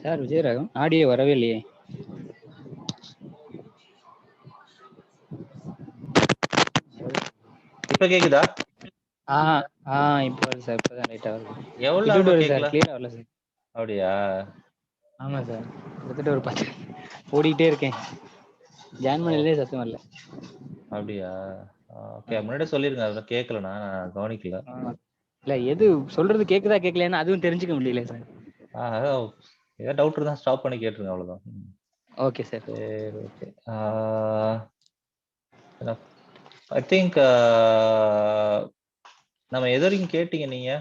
Sir Vijayaraghavan audio வரவே இல்லையே. இப்ப கேக்குதா? இப்போ வருது சார். இப்பதான் ரைட்டா வருது. எவ்வளவு வருது சார். கேக்கல? கிளியரா வரல சார். அப்படியா? ஆமா சார். கிட்டத்தட்ட ஒரு 10 ஓடிக்கிட்டே இருக்கேன். ஜாயின் பண்ணலே சத்தம் வரல. அப்படியா? ஓகே, முன்னாடியே சொல்லிருங்க. அதெல்லாம் கேட்கல, நான் கவனிக்கல. இல்ல எது சொல்றது கேக்குதா கேட்கலையான்னு அதுவும் தெரிஞ்சுக்க முடியல சார். ஏதாவது டவுட் இருந்தா ஸ்டாப் பண்ணி கேட்டுருங்க, அவ்வளவுதான். Okay sir. சரி, ஓகே. ஐ திங்க் நம்ம எது வரைக்கும் கேட்டீங்க நீங்க?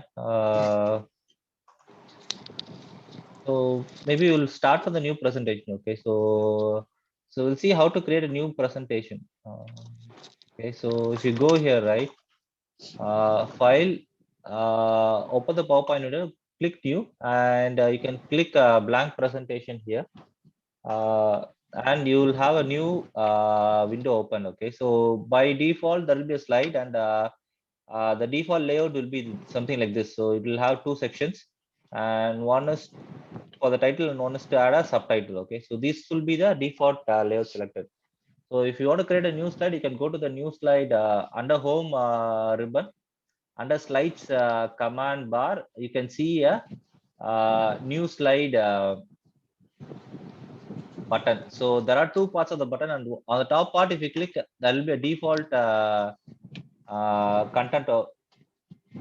So maybe we'll start from the new presentation. Okay, so we'll see how to create a new presentation. Okay, so if you go here, right, file, open the PowerPoint window, click new, and you can click blank presentation here, and you will have a new window open. Okay, so by default there will be a slide, and the default layout will be something like this. So it will have two sections, and one is for the title and one is to add a subtitle. Okay, so this will be the default layout selected. So if you want to create a new slide, you can go to the new slide under home ribbon, under slides command bar. You can see a new slide button. So there are two parts of the button, and on the top part, if you click, there will be a default content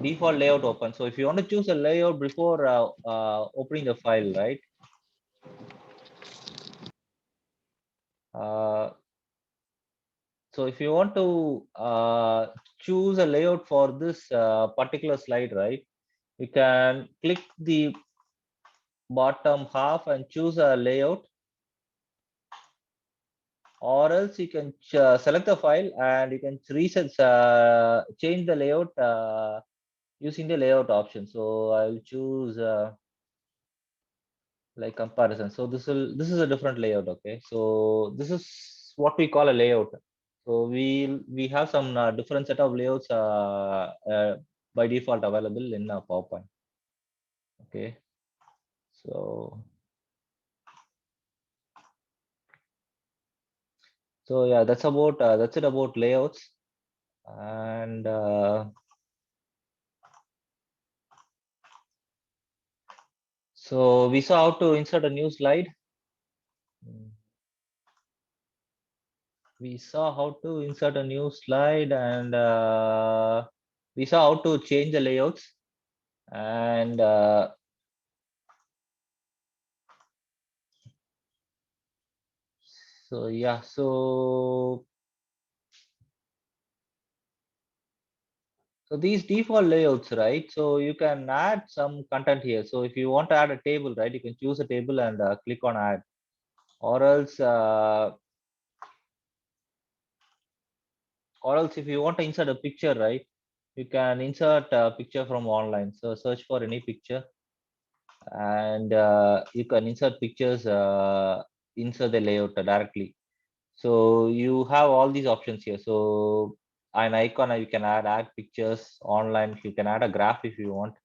default layout open. So if you want to choose a layout before opening the file, right, so if you want to choose a layout for this particular slide, right, you can click the bottom half and choose a layout, or else you can select the file and you can reset change the layout using the layout option. So I'll choose like comparison. So this is a different layout. Okay, so this is what we call a layout. So we have some different set of layouts by default available in PowerPoint. Okay, so yeah, that's it about layouts. And so we saw how to insert a new slide. we saw how to insert a new slide, and we saw how to change the layouts, and so yeah, so these default layouts, right? So you can add some content here. So if you want to add a table, right, you can choose a table and click on add, or else if you want to insert a picture, right, you can insert a picture from online. So search for any picture, and you can insert pictures, insert the layout directly. So you have all these options here. So an icon, you can add pictures online. You can add a graph if you want.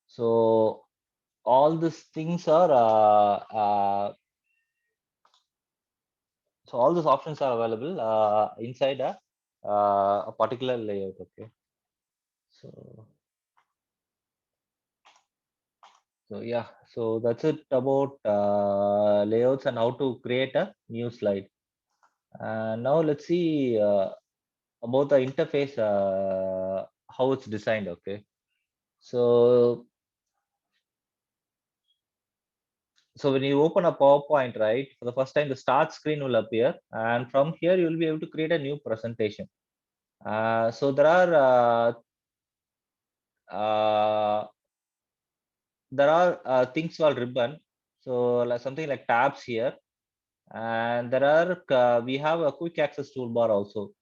So all these things are so all these options are available inside a particular layout. Okay. So yeah, so that's it about layouts and how to create a new slide. Now let's see about the interface, how it's designed. Okay. So when you open a PowerPoint, right, for the first time, the start screen will appear, and from here you will be able to create a new presentation. So uh, there are things called ribbon. So like something like tabs here, and there are we have a quick access toolbar also.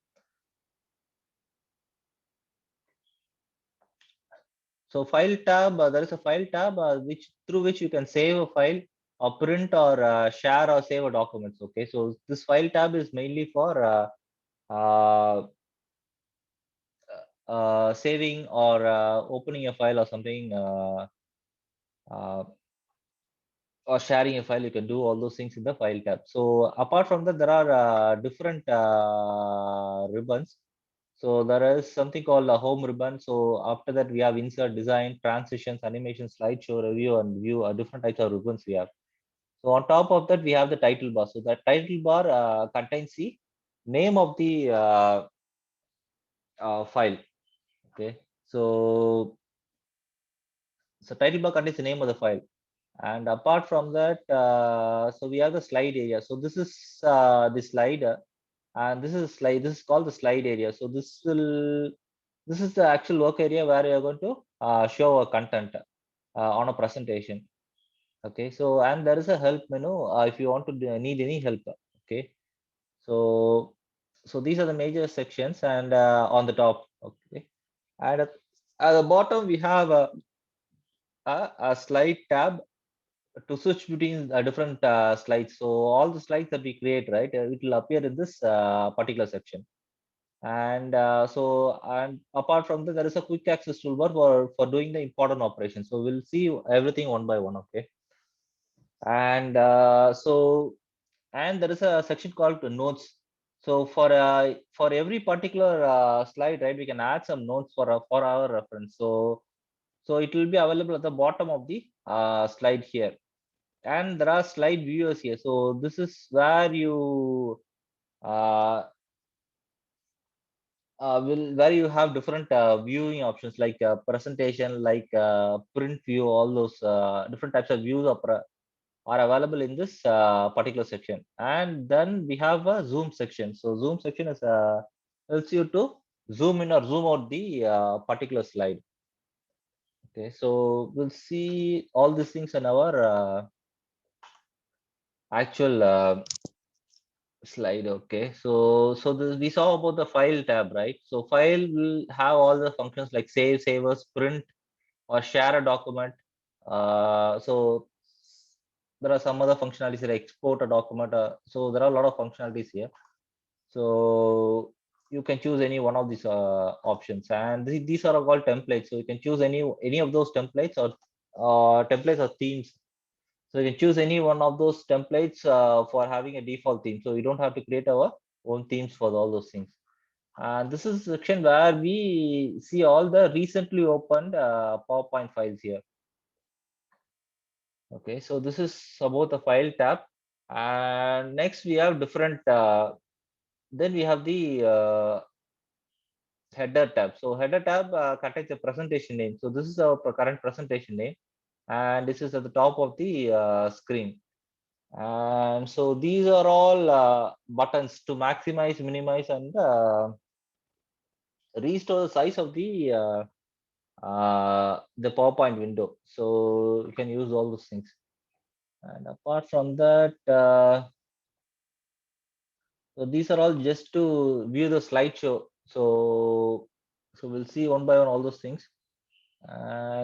So file tab, there is a file tab which through which you can save a file or print or share or save a documents. Okay, so this file tab is mainly for uh, saving or opening a file or something, uh, or sharing a file. You can do all those things in the file tab. So apart from that, there are different ribbons. So there is something called a home ribbon. So after that, we have insert, design, transitions, animation, slideshow, review, and view. Different types of ribbons we have. So on top of that, we have the title bar. So that title bar contains the name of the file. Okay. So title bar contains the name of the file. And apart from that, so we have the slide area. So this is the slide, and this is slide. This is called the slide area. So this is the actual work area where you are going to show a content on a presentation. Okay. So and there is a help menu if you want to need any help. Okay. So these are the major sections, and on the top. Okay. And at the bottom we have a slide tab to switch between different slides. So all the slides that we create, right, it will appear in this particular section. And and apart from that, there is a quick access toolbar for doing the important operations. So we'll see everything one by one. Okay. And and there is a section called notes. So for every particular slide, right, we can add some notes for our reference. So it will be available at the bottom of the slide here. And there are slide viewers here. So this is where you uh, will where you have different viewing options like presentation, like print view. All those different types of views are available in this particular section. And then we have a zoom section. So zoom section is helps you to zoom in or zoom out the particular slide. Okay, so we'll see all these things in our actual slide. Okay, so this, we saw about the file tab, right? So file will have all the functions like save, savers, print, or share a document. So there are some other functionalities like export a document. So there are a lot of functionalities here. So you can choose any one of these options, and these are called templates. So you can choose any of those templates, or templates or themes. So you can choose any one of those templates for having a default theme. So you don't have to create our own themes for all those things. And this is the section where we see all the recently opened PowerPoint files here. Okay, so this is about the file tab. And next we have different then we have the header tab. So header tab contains a presentation name. So this is our current presentation name, and this is at the top of the screen. And so these are all buttons to maximize, minimize, and restore the size of the PowerPoint window. So you can use all those things. And apart from that, so these are all just to view the slideshow. So we'll see one by one all those things.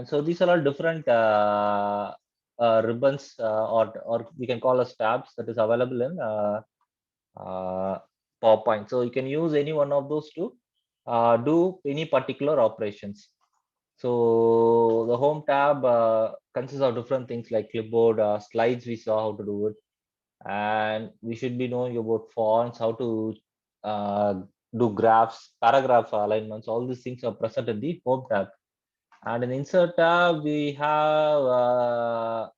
So these are all different ribbons or we can call as tabs that is available in PowerPoint. So you can use any one of those to do any particular operations. So the home tab consists of different things like clipboard, slides. We saw how to do it, and we should be knowing about fonts, how to uh, do graphs, paragraph alignments. All these things are present in the home tab. And in insert tab, we have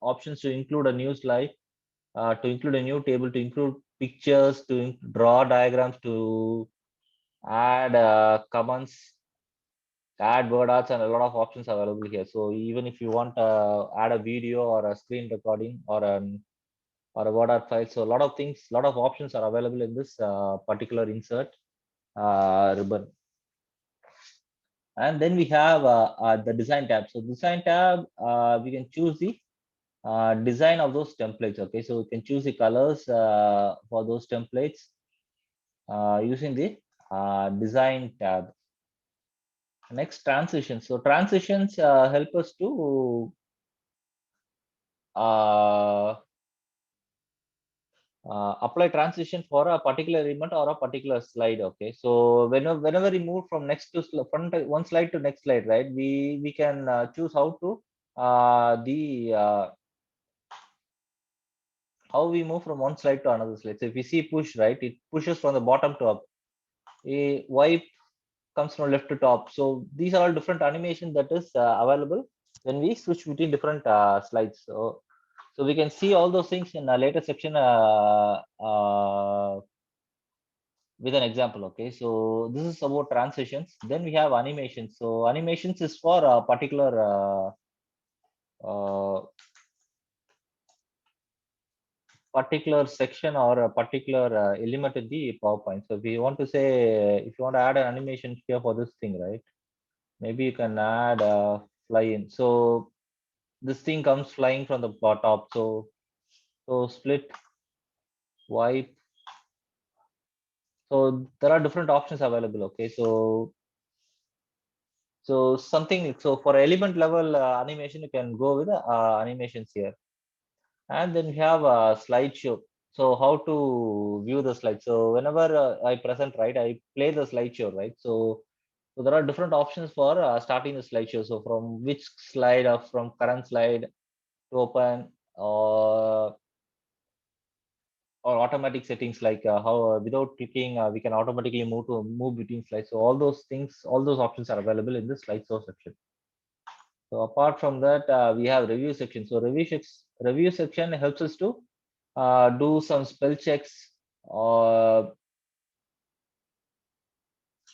options to include a new slide, to include a new table, to include pictures, to draw diagrams, to add comments, add word arts, and a lot of options available here. So even if you want add a video or a screen recording or a word art file, so a lot of things, a lot of options are available in this particular insert ribbon. And then we have the design tab. So design tab, we can choose the design of those templates. Okay, so we can choose the colors for those templates using the design tab. Next, transitions. So transitions help us to uh, apply transition for a particular element or a particular slide. Okay, so whenever we move from next to front one slide to next slide, right, we can choose how to the how we move from one slide to another slide. So if we see push, right, it pushes from the bottom to up. A wipe comes from left to top. So these are all different animation that is available when we switch between different slides. So we can see all those things in a later section with an example. Okay, so this is about transitions. Then we have animations. So animations is for a particular section or a particular element in the PowerPoint. So if you want to say, if you want to add an animation here for this thing, right? Maybe you can add a fly in. So this thing comes flying from the top. So split, wipe. So there are different options available. Okay, so something. So for element level animation, you can go with animations here. And then we have a slideshow. So how to view the slide. So whenever I present, right, I play the slideshow, right? So there are different options for starting the slideshow. So from which slide or from current slide to open, or automatic settings like how without clicking we can automatically move between slides. So all those things, all those options are available in the slideshow section. So apart from that, we have review section. So review section helps us to do some spell checks or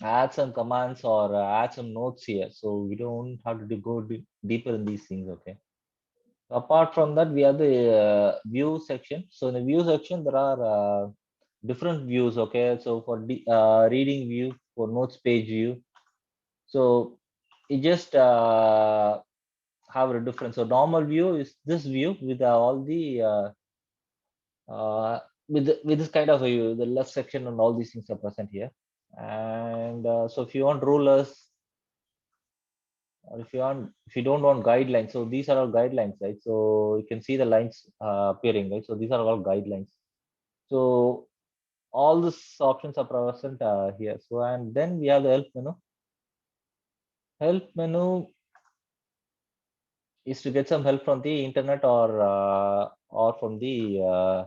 add some commands or add some notes here. So we don't have to go deeper in these things. Okay. Apart from that, we have the view section. So in the view section, there are different views. Okay, so for the reading view, for notes page view, so it just have a difference. So normal view is this view with all the with this kind of a view, the left section and all these things are present here. And so if you want rulers, or if you don't want guidelines, so these are all guidelines, right? So you can see the lines appearing, right? So these are all guidelines. So all these options are present here. So and then we have the help menu. Help menu is to get some help from the internet or from the uh,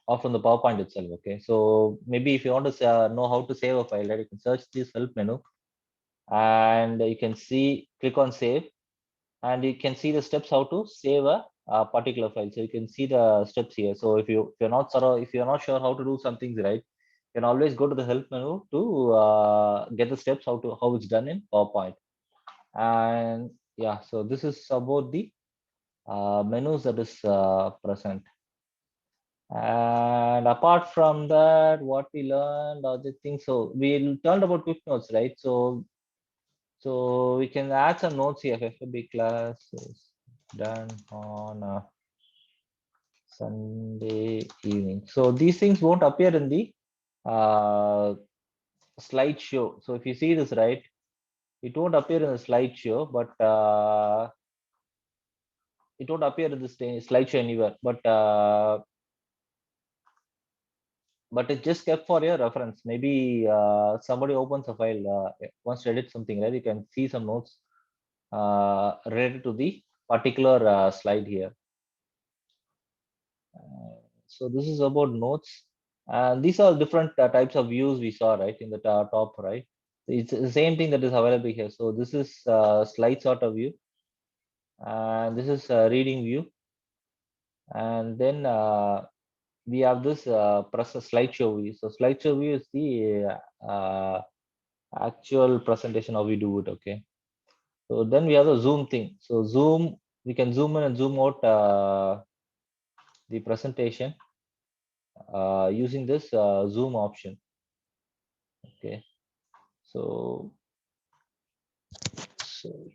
or from the PowerPoint itself. Okay, so maybe if you want to know how to save a file, right, you can search this help menu, and you can see click on save, and you can see the steps how to save a particular file. So you can see the steps here. So if you're not sure how to do some things right, you can always go to the help menu to get the steps how it's done in PowerPoint. And yeah, so this is about the menus that is present. And apart from that, what we learned other things. So we learned about quick notes, right? So we can add some notes here. FFB class is done on Sunday evening. So these things won't appear in the slideshow. So if you see this right, it won't appear in the slideshow, but it won't appear in the slideshow anywhere. But it's just kept for your reference. Maybe somebody opens a file, wants to edit something, right? You can see some notes related to the particular slide here. So this is about notes. And these are different types of views we saw, right, in the top right. It's the same thing that is available here. So this is slide sort of view, and this is reading view, and then we have this process slideshow view. So slideshow view is the actual presentation how we do it. Okay. So then we have the zoom thing. So zoom, we can zoom in and zoom out the presentation using this zoom option. Okay. So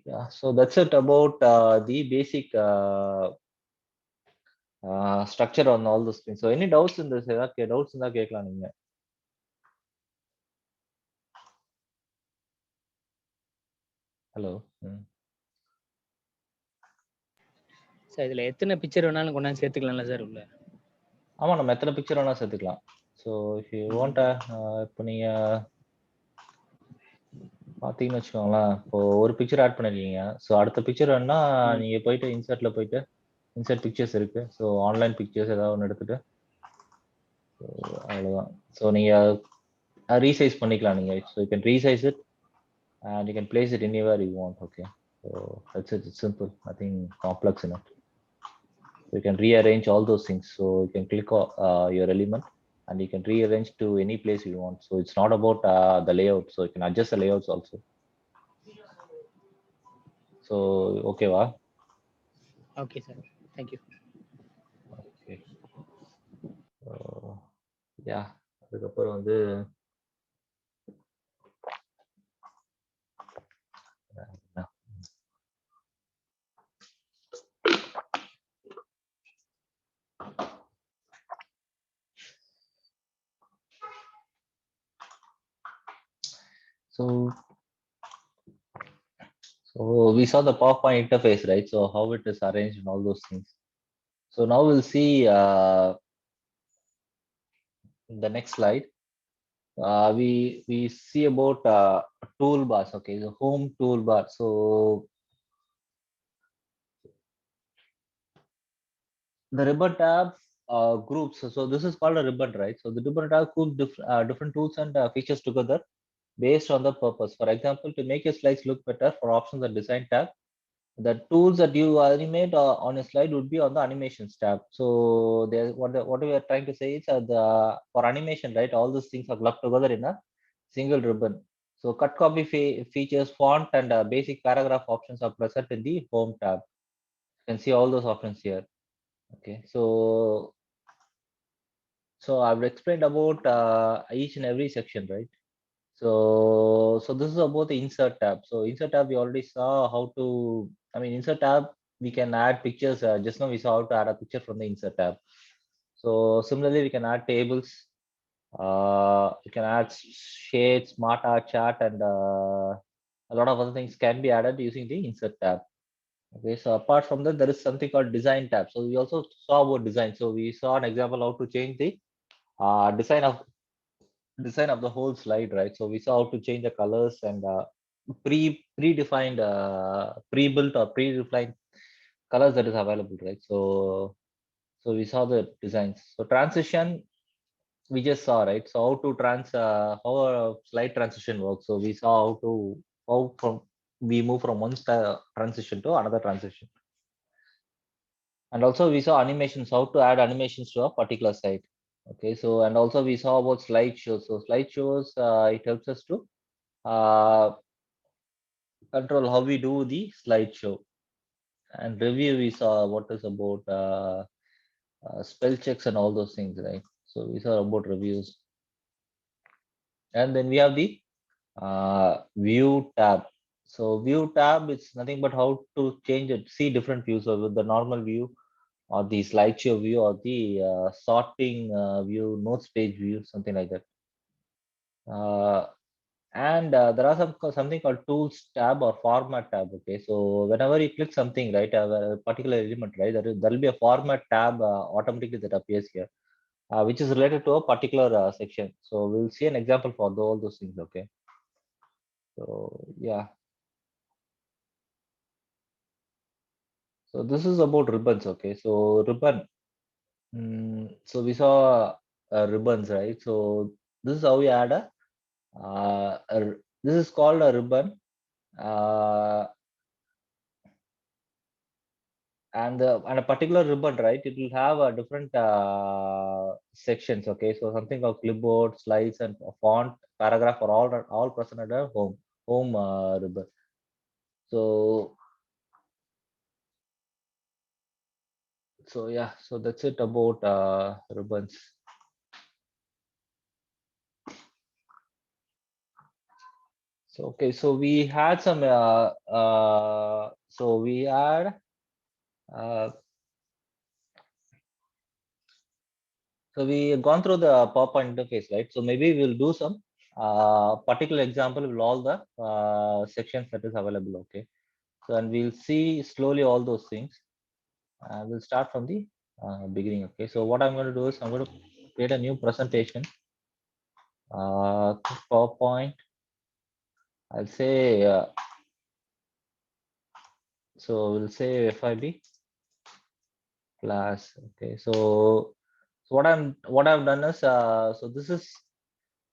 yeah, so that's it about the basic structure on all those things. So any doubts in this? Okay, doubts in the கேட்கலாம் நீங்க. Hello. Sir இதுல எத்தனை picture வேணாலும் கொண்டாந்து சேர்த்துக்கலாம்ல sir உள்ள? ஆமா, நம்ம எத்தனை பிக்சர் வேணா சேர்த்துக்கலாம். ஸோ இஃப் யூ வாண்ட் இப்போ நீங்க பார்த்தீங்கன்னு வச்சுக்கோங்களேன், இப்போ ஒரு பிக்சர் ஆட் பண்ணிருக்கீங்க. ஸோ அடுத்த பிக்சர் வேணா நீங்க போயிட்டு இன்சர்ட்ல போயிட்டு இன்சர்ட் பிக்சர்ஸ் இருக்கு. ஸோ ஆன்லைன் பிக்சர்ஸ் ஏதாவது ஒன்று எடுத்துட்டு அவ்வளோதான். ஸோ நீங்க ரீசைஸ் பண்ணிக்கலாம் நீங்க. So you can resize it and you can place it anywhere you want. Okay, so that's it. It's simple, nothing complex in it. You can rearrange all those things. So you can click your element and you can rearrange to any place you want. So it's not about the layout. So you can adjust the layouts also. So okay, wow. Okay sir, thank you. Okay. So yeah, அதுக்கப்புறம் வந்து So we saw the PowerPoint interface, right? So how it is arranged and all those things. So now we'll see the next slide. We see about toolbars. Okay, the home toolbar. So the ribbon tab groups. So this is called a ribbon, right? So the ribbon tab groups different tools and features together based on the purpose. For example, to make your slides look better, for options and design tab, the tools that you animate on a slide would be on the animations tab. So there, what we are trying to say is for animation, right? All these things are clubbed together in a single ribbon. So cut copy features, font, and basic paragraph options are present in the home tab. You can see all those options here. Okay, so I've explained about each and every section, right? So this is about the insert tab. So insert tab, we already saw how to, I mean, insert tab, we can add pictures. Just now we saw how to add a picture from the insert tab. So similarly, we can add tables. You can add shades, smart art chart, and a lot of other things can be added using the insert tab. Okay, so apart from that, there is something called design tab. So we also saw about design. So we saw an example how to change the design of the whole slide, right? So we saw how to change the colors and predefined, pre-built or pre-defined colors that is available, right? So we saw the designs. So transition, we just saw, right? So how to how a slide transition works. So we saw how we move from one transition to another transition. And also we saw animations, how to add animations to a particular site. Okay, so and also we saw about slideshows. So slideshows, it helps us to uh, control how we do the slideshow. And review, we saw what is about spell checks and all those things, right? So we saw about reviews. And then we have the view tab. So view tab, it's nothing but how to change it, see different views. So with the normal view or the slideshow view or the sorting view, notes page view, something like that. And there are something called tools tab or format tab. Okay, so whenever you click something, right, a particular element, right, there will be a format tab automatically that appears here, which is related to a particular section. So we'll see an example for all those things. Okay, so yeah, so this is about ribbons. Okay, so ribbon, so we saw ribbons, right? So this is how we add this is called a ribbon. uh, and a particular ribbon, right, it will have a different sections. Okay, so something like clipboard, slides, and a font, paragraph are all present under home ribbon. So yeah, so that's it about ribbons. So okay, so we had some so we had uh, so we gone through the PowerPoint interface, right? So maybe we'll do some particular example with all the sections that is available. Okay, so and we'll see slowly all those things. We'll start from the beginning. Okay, so what I'm going to do is I'm going to create a new presentation. PowerPoint. I'll say so. We'll say FIB class. Okay, so what I've done is so this is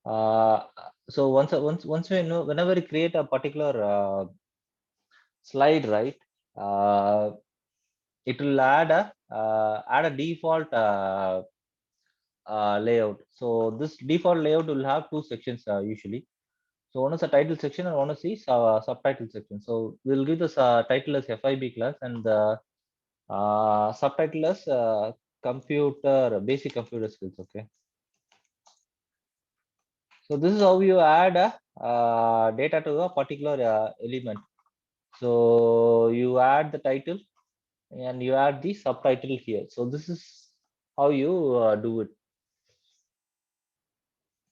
uh, so once we know, whenever we create a particular slide, right, uh, it will add a default layout. So this default layout will have two sections usually. So one is a title section and one is the subtitle section. So we'll give this title as FIB class and the subtitle as basic computer skills. Okay. So this is how you add data to a particular element. So you add the title and you add the subtitle here. So this is how you do it.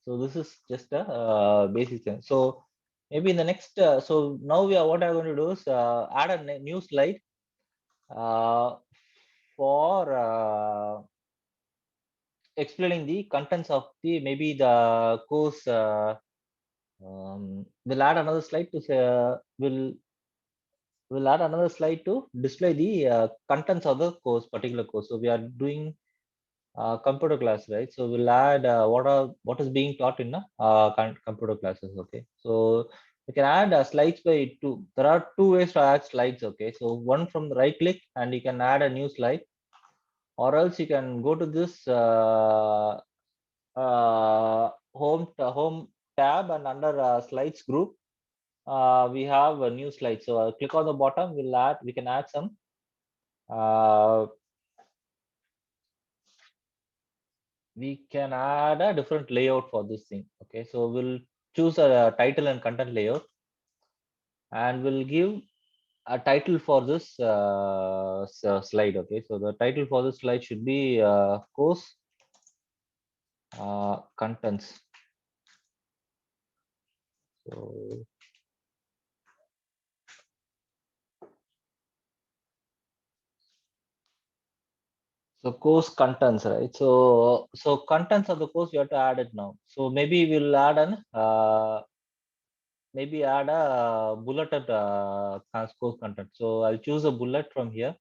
So this is just a basic thing. So maybe in the next, so now what I'm going to do is add a new slide uh, for explaining the contents of the maybe the course. We'll add another slide to say, we'll add another slide to display the contents of the particular course. So we are doing computer class, right? So we'll add what is being taught in computer classes. Okay, so you can add slides by two. There are two ways to add slides. Okay, so one from the right click and you can add a new slide, or else you can go to this home tab and under slides group we have a new slide. So click on the bottom. We can add some uh, we can add a different layout for this thing. Okay, so we'll choose a title and content layout and we'll give a title for this slide. Okay, so the title for this slide should be course contents. So course contents, right? So contents of the course you have to add it now. So maybe we'll add an maybe add a bulleted course content. So I'll choose a bullet from here.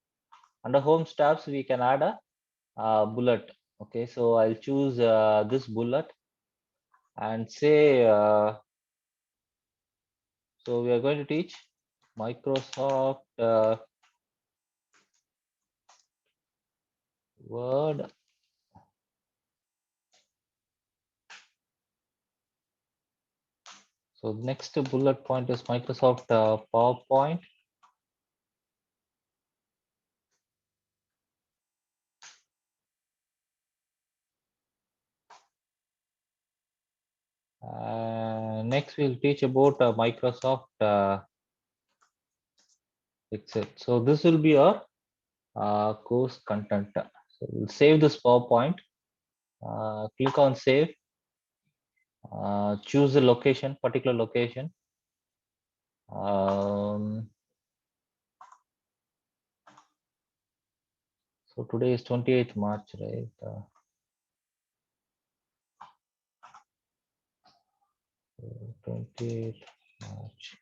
Under home tabs, we can add a bullet. Okay, so I'll choose this bullet and say, so we are going to teach Microsoft Word. So next bullet point is Microsoft PowerPoint. Next we'll teach about Microsoft Excel. So this will be our course content. So we'll save this PowerPoint. Click on save. Choose the location, particular location. So today is 28th March, right? 28th March.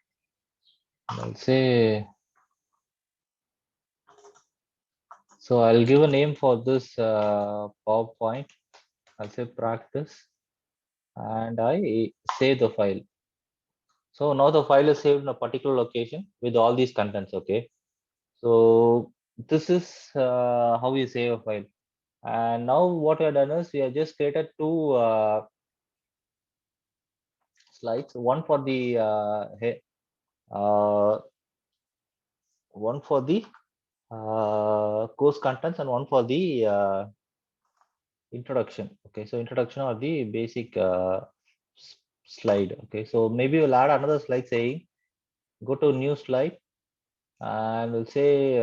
I'll say, so I'll give a name for this PowerPoint. I'll say practice and I save the file. So now the file is saved in a particular location with all these contents. Okay. So this is how we save a file. And now what we have done is we have just created two slides, one for the uh, one for the course contents and one for the introduction. Okay, so introduction or the basic slide. Okay, so maybe we'll add another slide saying go to new slide and we'll say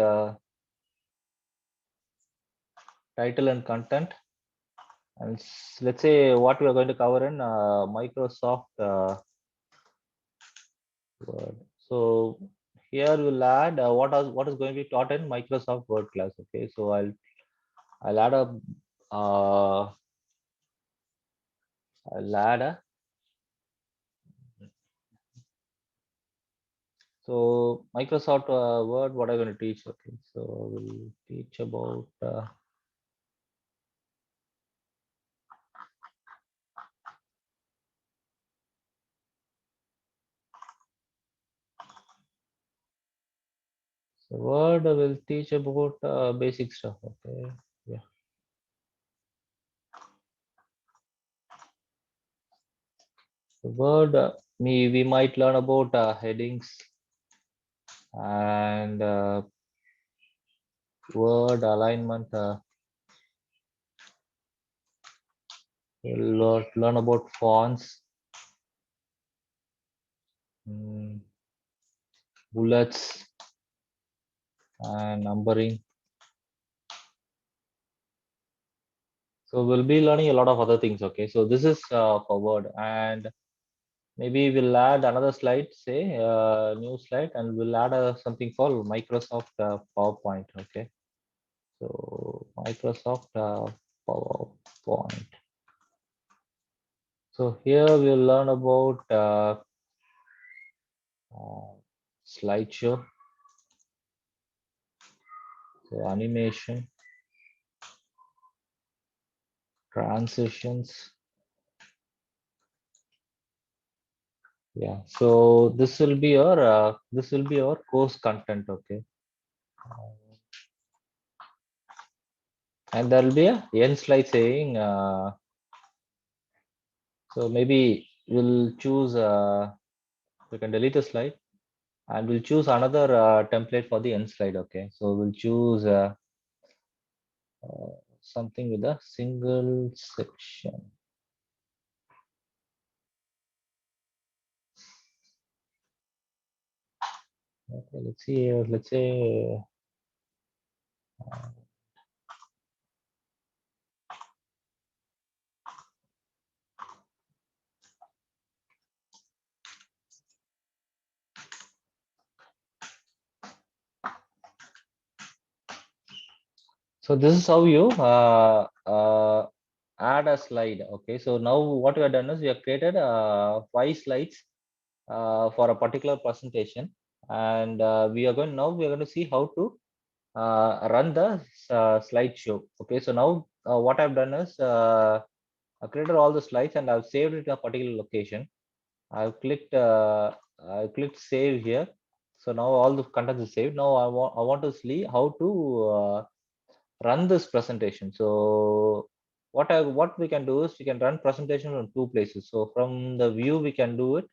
title and content, and let's say what we are going to cover in Microsoft Word. So here we'll add what is going to be taught in Microsoft Word class. Okay, so I'll add a uh, I'll add a so Microsoft Word. What I'm going to teach? Okay, so we'll teach about so Word. Will teach about basic stuff. Okay, yeah. So Word. We might learn about headings and word alignment. We'll learn about fonts, bullets, and numbering. So we'll be learning a lot of other things. Okay, so this is for Word, and maybe we'll add another slide, say new slide, and we'll add something called Microsoft PowerPoint. Okay, so Microsoft PowerPoint. So here we'll learn about slideshow, so animation, transitions. Yeah, so this will be our course content. Okay, and there will be a end slide saying so maybe we'll choose we can delete the slide and we'll choose another template for the end slide. Okay, so we'll choose something with a single section. Okay, let's see here. Let's say so this is how you add a slide. Okay, so now what we have done is we have created 5 slides for a particular presentation, and we are going to see how to run the slideshow. Okay, so now what I've done is I created all the slides and I've saved it in a particular location. I clicked save here. So now all the content is saved. Now I want to see how to run this presentation. So what we can do is we can run presentation from two places. So from the view we can do it,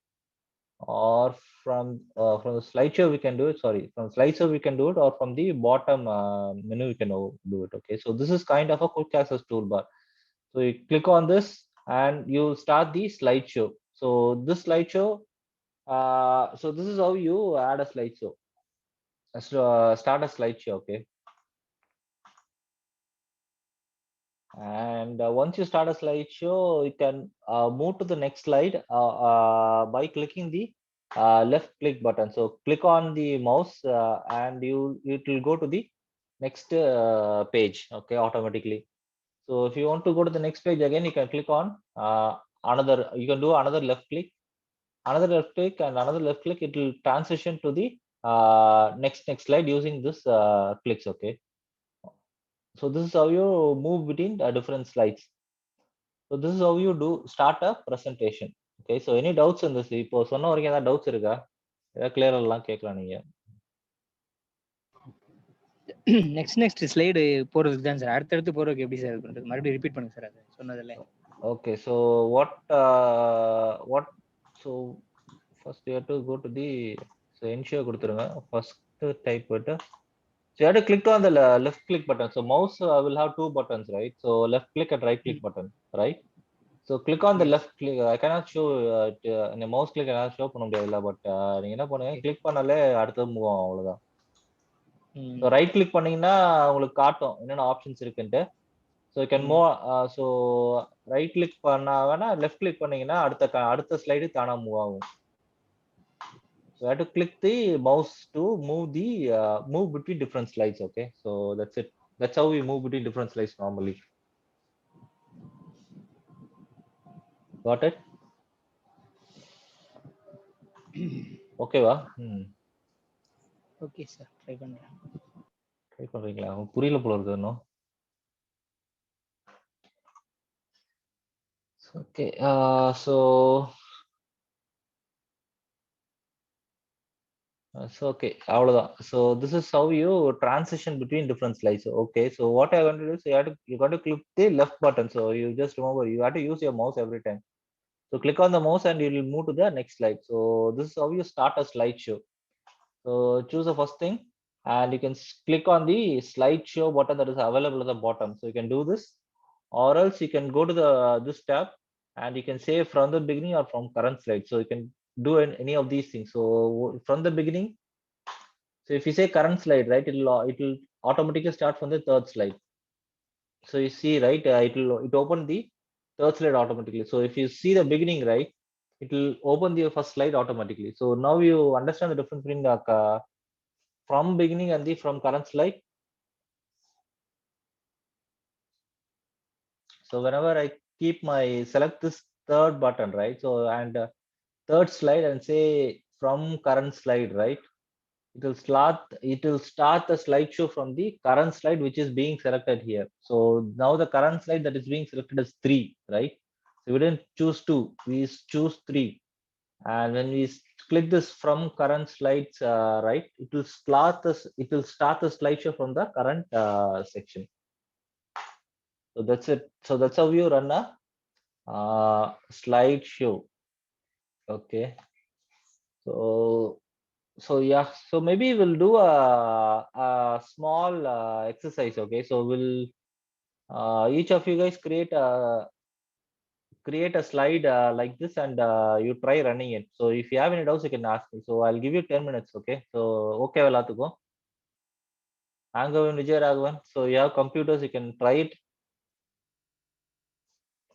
or from the slideshow we can do it. Sorry, from slideshow we can do it, or from the bottom menu we can do it. Okay, so this is kind of a quick access toolbar. So you click on this and you start the slideshow. So this slideshow, so this is how you add a slideshow. Start a slideshow. Okay, and once you start a slideshow, you can move to the next slide by clicking the left click button. So click on the mouse and it will go to the next page, okay, automatically. So if you want to go to the next page again, you can click on another, you can do another left click, and another left click. It will transition to the next slide using this clicks. Okay, so this is how you move between different slides. So this is how you do start a presentation. Okay, so any doubts in this? இப்போ சொன்ன வரைக்கும் ஏதாவது doubts இருக்கா? ஏதாவது clear எல்லாம் கேட்கலாம் நீங்க. Next slide போறதுக்கு தான் சார். அடுத்தடுத்து போறதுக்கு எப்படி சார் பண்றது? மறுபடியும் ரிப்பீட் பண்ணுங்க சார் அது சொன்னதுல. Okay, so what so first you have to go to the so ensure கொடுத்துருங்க. First type it. So you have to click on the left click button. So mouse will have two buttons, right? So left click and right click button, right? So click on the left click. I cannot show in the mouse click என்னால show பண்ண முடியாதுல்ல, but நீங்க என்ன பண்ணுங்க, click பண்ணாலே அடுத்தது move ஆகும், அவ்வளவுதான். ஸோ ரைட் கிளிக் பண்ணீங்கன்னா உங்களுக்கு காட்டும் என்னென்ன ஆப்ஷன்ஸ் இருக்குன்ட்டு. So you can move. So right click பண்ணா வேணா லெஃப்ட் கிளிக் பண்ணீங்கன்னா அடுத்த ஸ்லைடு தானா மூவ் ஆகும். So you have to click the mouse to move between different slides. Okay, so that's it. That's how we move between different slides normally. Got it? Okay வா? Okay sir, try பண்றேன். Try பண்றீங்களா? புரியல போல இருக்கு இன்னும். Okay, so okay, அவ்வளவுதான். So this is how you transition between different slides. Okay, so what I want to do is you got to click the left button. So you just remember you have to use your mouse every time. So click on the mouse and you will move to the next slide. So this is how you start a slideshow. So choose the first thing and you can click on the slideshow button that is available at the bottom. So you can do this, or else you can go to this tab and you can say from the beginning or from current slide. So you can do any of these things. So from the beginning, so if you say current slide, right, it will automatically start from the third slide. So you see, right, it open the third slide automatically. So if you see the beginning, right, it will open the first slide automatically. So now you understand the difference between the from beginning and the from current slide. So whenever I select this third button, right, so and third slide and say from current slide, right, it will start the slideshow from the current slide which is being selected here. So now the current slide that is being selected is 3, right? So we didn't choose 2, we choose 3. And when we click this from current slides, right, it will start the slideshow from the current section. So that's it. So that's how you run a slideshow. Okay, so yeah, so maybe we'll do a small exercise. Okay, so we'll each of you guys create a slide like this, and you try running it. So if you have any doubts, you can ask me. So I'll give you 10 minutes. Okay, so okay, எல்லாத்துக்கும் Angovan, Vijay Raghavan. So you have computers, you can try it.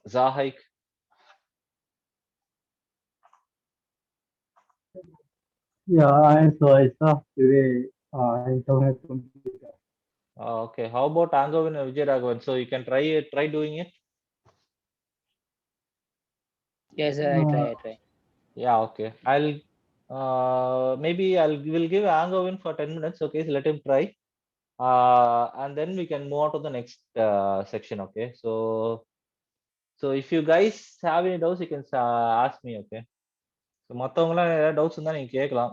Zahik. Yeah, I saw today internet computer. Okay, how about Angovan and Vijay Raghavan? So you can try doing it. Yes sir, I try. Yeah, okay. Maybe we'll give Angovan for 10 minutes. Okay, so let him try. And then we can move on to the next section. Okay, so if you guys have any doubts, you can ask me. Okay, so மத்தவங்கலாம் ஏதாவது doubts இருந்தா நீங்க கேட்கலாம்.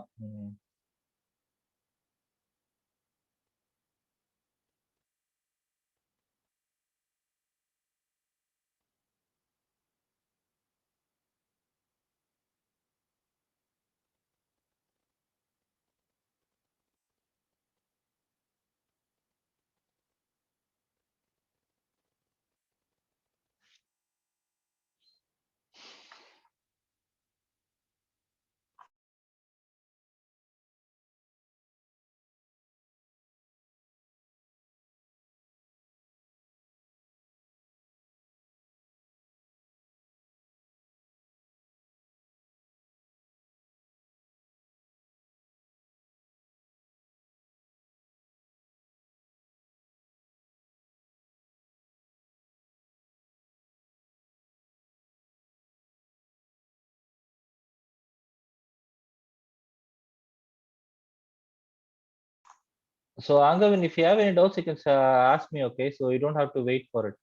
So Angavin, if you have any doubts, you can ask me. Okay, so you don't have to wait for it.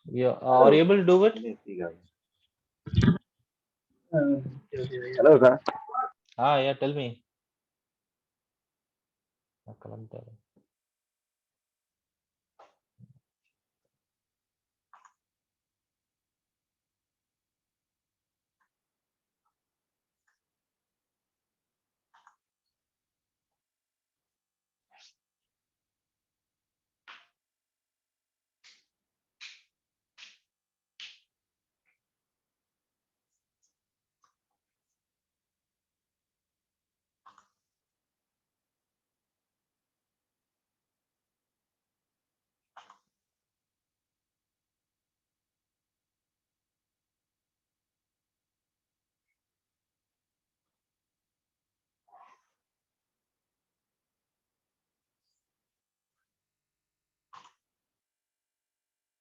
Yeah, are you able to do it? Hello, sir. Yeah, tell me.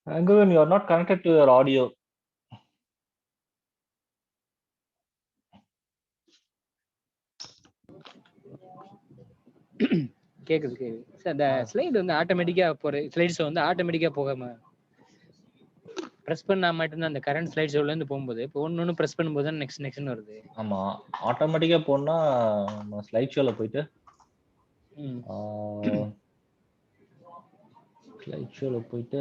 Angavin, you are not connected to your audio. கேக்குது sir. அந்த slide வந்து ஆட்டோமேட்டிக்கா slides வந்து ஆட்டோமேட்டிக்கா போகாம press பண்ணா மட்டும்தான் அந்த கரண்ட் ஸ்லைட் ஷோல இருந்து போகும்போது இப்போ ஒன்னு பிரஸ் பண்ணும்போது தான் நெக்ஸ்ட் வருது. ஆமா, ஆட்டோமேட்டிக்கா போனா ஸ்லைட் ஷோல போயிட்டு ஸ்லைட் ஷோல போயிட்டு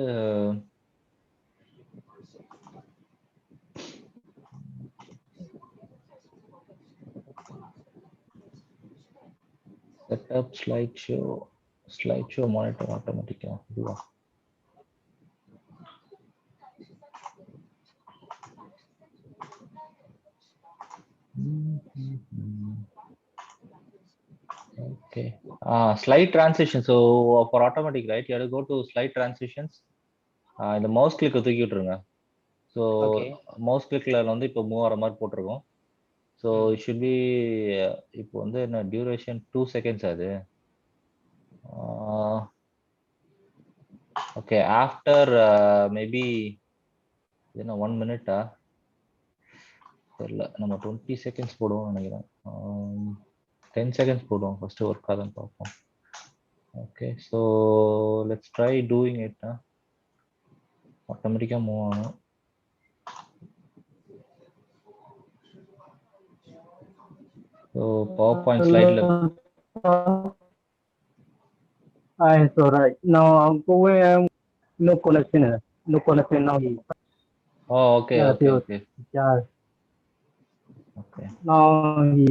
setup slideshow monitor automatically இதுவா? Okay. Slide transition. So for automatic, right? You have to go to slide transitions. இந்த மவுஸ் கிளிக் தூக்கி விட்டுருங்க. ஸோ மவுஸ் கிளிக்ல வந்து இப்போ மூவ் ஆகிற மாதிரி போட்டிருக்கோம். ஸோ இட் ஷுட் பி இப்போ வந்து என்ன டியூரேஷன் 2 செகண்ட்ஸ் அது. ஓகே, ஆஃப்டர் மேபி என்ன 1 மினிட்டா தெரியல, நம்ம 20 செகண்ட்ஸ் போடுவோம் நினைக்கிறேன். 10 செகண்ட்ஸ் போடுவோம் ஃபர்ஸ்ட் ஒர்க் ஆகுதுன்னு பார்ப்போம். Okay, so let's try doing it. ஆட்டோமேட்டிக்காக மூவ் ஆகணும். ஸோ பவர் பாயிண்ட் ஸ்லைடில் It's all right. Now I'm going. No connection. No connection now. Okay okay okay Yeah. Okay. Now he.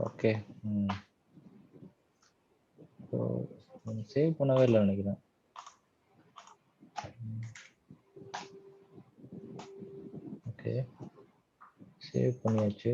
Okay. So save பண்ணவே இல்லை நினைக்கிறேன். Okay, save பண்ணியாச்சு.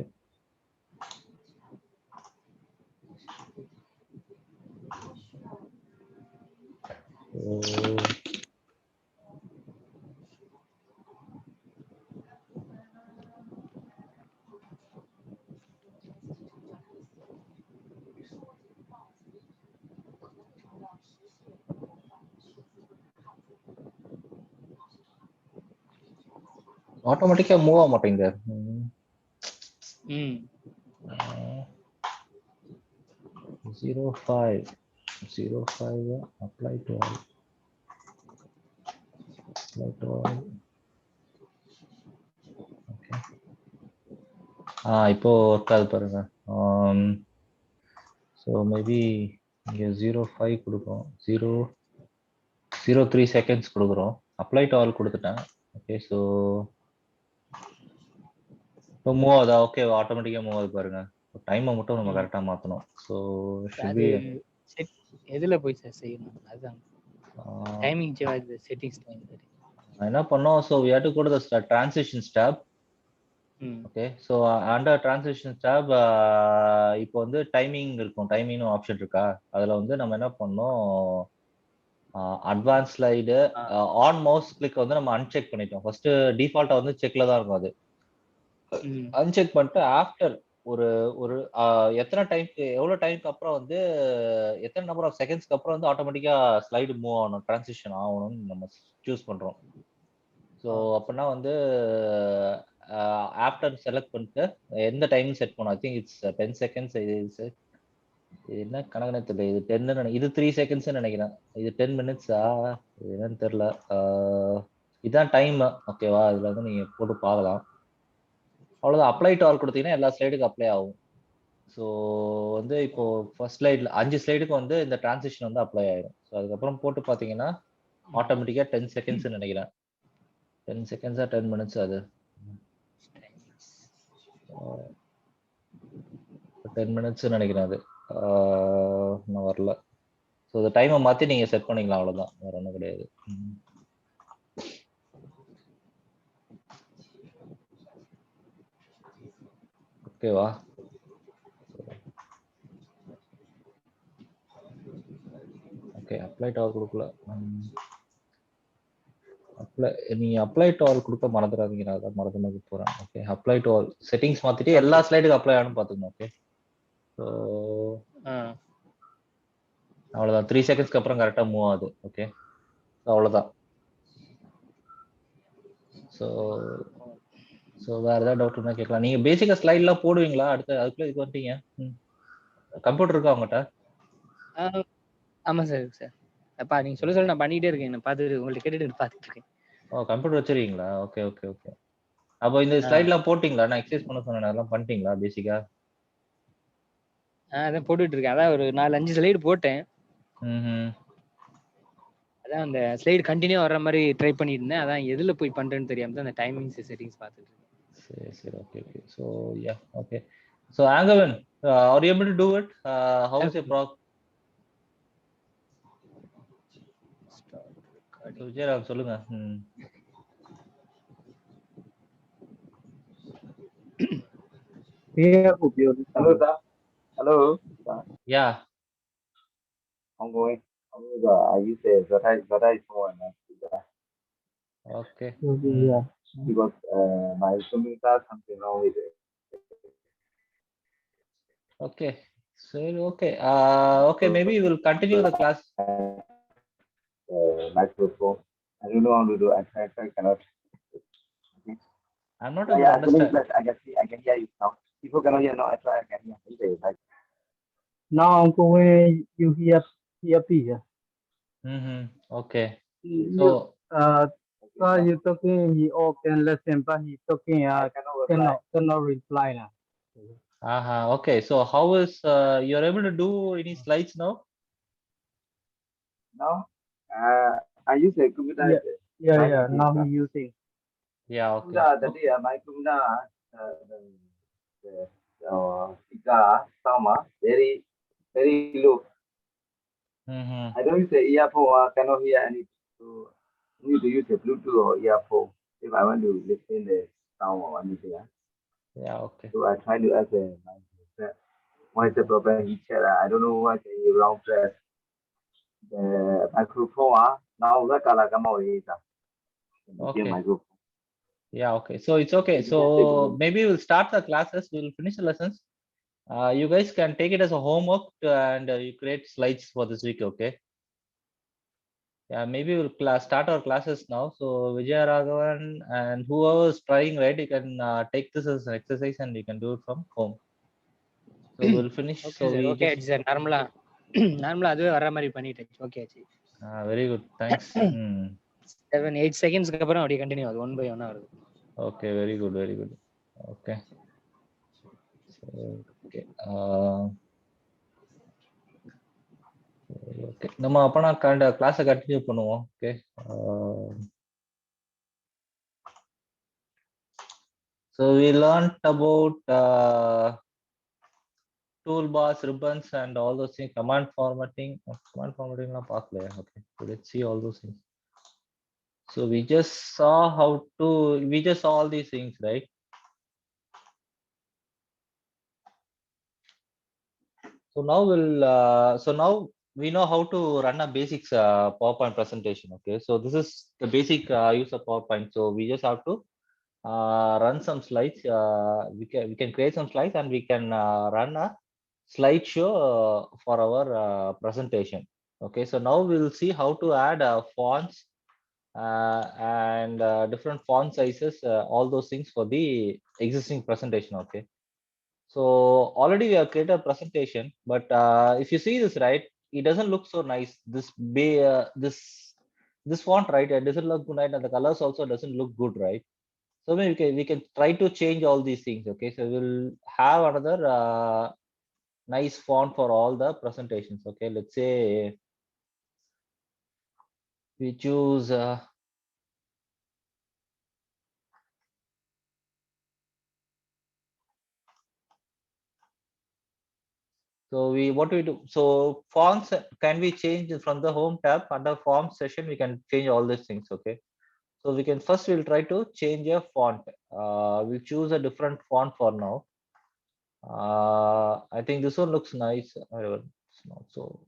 ஆட்டோமேட்டிக்கா move ஆக மாட்டேங்குது. 05 apply to all. Okay. இப்போ work ஆகுது பாருங்க. ஸோ மேபி இங்கே 05 கொடுக்கும், 0.03 செகண்ட்ஸ் கொடுக்குறோம். அப்ளை டு ஆல் கொடுத்துட்டேன். ஓகே, ஸோ இப்போ மூவ் ஆகுதா? ஓகே, ஆட்டோமேட்டிக்காக மூவ் ஆகுது பாருங்க. டைமை மட்டும் நம்ம கரெக்டாக மாற்றணும். ஸோ அது எதுல போய் சார் செய்யணும்? அதுதான் டைமிங் செட்டிங்ஸ் என்ன பண்ணோம்? So we have to go to the transitions tab. Okay, so under transition tab இப்போ வந்து டைமிங் இருக்கும். டைமிங்னு ஆப்ஷன் இருக்கா? அதில் வந்து நம்ம என்ன பண்ணோம், advance slide on mouse click வந்து நம்ம அன்செக் பண்ணிட்டோம். ஃபர்ஸ்ட் டிஃபால்ட்டா வந்து செக்ல தான் இருக்கும். அது அன்செக் பண்ணிட்டு ஆஃப்டர் ஒரு எத்தனை டைம்க்கு எவ்வளோ டைம்க்கு அப்புறம் வந்து எத்தனை நம்பர் ஆஃப் செகண்ட்ஸ்க்கு அப்புறம் வந்து ஆட்டோமேட்டிக்கா ஸ்லைடு மூவ் ஆகணும், டிரான்சிஷன் ஆகணும்னு நம்ம சூஸ் பண்றோம். ஸோ அப்படின்னா வந்து ஆஃப்டர் செலக்ட் பண்ணிட்டு எந்த டைம் செட் பண்ணும்? I think it's 10 seconds. இது என்ன கணக்குனே தெரியல. இது 10 இது 3 செகண்ட்ஸ் நினைக்கிறேன். இது 10 மினிட்ஸா என்னன்னு தெரியல. இதான் டைம். ஓகேவா? இதுல வந்து நீங்க போட்டு பார்க்கலாம். அவ்வளவுதான். அப்ளை டு ஆல் கொடுத்தீங்கன்னா எல்லா ஸ்லைடுக்கும் அப்ளை ஆகும். ஸோ வந்து இப்போ ஃபர்ஸ்ட் ஸ்லைட்ல 5 ஸ்லைடுக்கு வந்து இந்த டிரான்சிஷன் வந்து அப்ளை ஆயிடும். ஸோ அதுக்கப்புறம் போட்டு பார்த்தீங்கன்னா ஆட்டோமேட்டிக்கா 10 செகண்ட்ஸ் நினைக்கிறேன். 10 செகண்ட்ஸா 10 மினிட்ஸ் அது 10 மினிட்ஸ் நினைக்கிறேன் அது. இன்னும் வரல. ஸோ இந்த டைமை மாற்றி நீங்கள் செட் பண்ணிக்கலாம், அவ்வளோதான், வேற ஒன்றும் கிடையாது. ஓகேவா? ஓகே, அப்ளை டு ஆல் கொடுக்கல. நீங்க அப்ளை டு ஆல் கொடுக்க மறந்துடாதீங்க. நான் அதான் மறந்து போறேன். Okay, apply to all settings மாத்திட்டு எல்லா ஸ்லைடுக்கும் அப்ளை ஆகணும் பாத்துக்கணும். ஓகே, ஸோ அவ்வளோதான். 3 செகண்ட்ஸ்க்கு அப்புறம் கரெக்டாக மூவ் ஆகுது. ஓகே, அவ்வளோதான். ஸோ வேற ஏதாவது டவுட் இருந்தால் கேட்கலாம். நீங்க பேசிக்கா ஸ்லைட்லாம் போடுவீங்களா? அடுத்து அதுக்குள்ள இது வந்துட்டீங்க. கம்ப்யூட்டர் இருக்கா உங்கள்கிட்ட? ஆமா சார் சார். அப்பா நீங்க சொல்ல நான் பண்ணிட்டே இருக்கேன். நான் பார்த்துட்டு உங்கள்ட்ட கேட்டுட்டு பார்த்துட்டு இருக்கேன். ஓ, கம்ப்யூட்டர் வச்சிருக்கீங்களா? Okay okay okay. அப்போ இந்த ஸ்லைட்லாம் போட்டிங்களா? நான் எக்ஸசைஸ் பண்ண சொன்னேன், அதெல்லாம் பண்ணிட்டீங்களா பேசிக்கா? அதான் போட்டுட்டு இருக்கேன். அதான் ஒரு 4-5 ஸ்லைடு போட்டேன். அதான் அந்த ஸ்லைடு கண்டினியூ வர்ற மாதிரி ட்ரை பண்ணிட்டு இருந்தேன். அதான் எதுல போய் பண்றேன்னு தெரியாம தான் அந்த டைமிங்ஸ் செட்டிங்ஸ் பார்த்துட்டு இருக்கேன். சரி சரி, okay okay. So yeah, okay. So ஆங்கவன், are you able to do it? How is your ப்ராக்? விஜயராவ் சொல்லுங்க. Hello, sir. Hello. Yeah. I'm going. I use the right phone. Okay. Yeah. Because my computer something wrong with it. Okay. So okay. Okay. Maybe we will continue the class. Microphone. I don't know how to do. I cannot. I'm not able to understand. I can hear you now. People cannot hear now. I try. I can hear. Now I'm going. You hear here. Okay. So you talking. He can listen, but he talking. Cannot reply now. Okay. So how is you're able to do any slides now? No. I use a computer. Yeah. Now I'm using. Yeah. Okay. My computer. Speaker very low. I don't use the earphone. I cannot hear anything. So I need to use a Bluetooth or earphone if I want to listen the sound or anything. Yeah. Okay. So I try to ask what is the problem? He said I don't know what the wrong press. The microphone. Now that color come out later. Okay. Yeah. Okay. So it's okay. So maybe we'll start the classes. We'll finish the lessons. You guys can take it as a homework and you create slides for this week. Okay. Yeah, maybe we'll start our classes now. So Vijay Raghavan and whoever is trying, right, you can take this as an exercise and you can do it from home. So we'll finish. Okay, so sir. Okay, sir. நார்மலா அதுவே வர மாதிரி பண்ணிட்டேன். Okay ஆச்சு. Very good. Thanks. 7-8 செகண்ட்ஸ்க்கு அப்புறம் அப்படியே continue ஆகுது. 1 by 1 வருது. Okay, very good, very good. Okay. So, okay. Okay. நம்ம அப்பனா கிளாஸை கண்டினியூ பண்ணுவோம். Okay. So we learned about toolbars, ribbons, and all those things. Command formatting la paakla. Okay. So let's see all those things. So we just saw all these things, right? So now we know how to run a basic PowerPoint presentation. Okay, so this is the basic use of PowerPoint. So we just have to run some slides. We can create some slides and we can run a slideshow for our presentation. Okay, so now we'll see how to add fonts and different font sizes, all those things for the existing presentation. Okay. So already we have created a presentation, but if you see this, right, it doesn't look so nice. This font, right, it doesn't look good, right, and the colors also doesn't look good, right? So maybe we can try to change all these things. Okay, so we'll have another nice font for all the presentations. Okay, let's say we choose so what do we do? So fonts can we change from the home tab under form session? We can change all these things. Okay, so we can first we'll try to change a font. We'll choose a different font for now. I think this one looks nice. However, it's not so.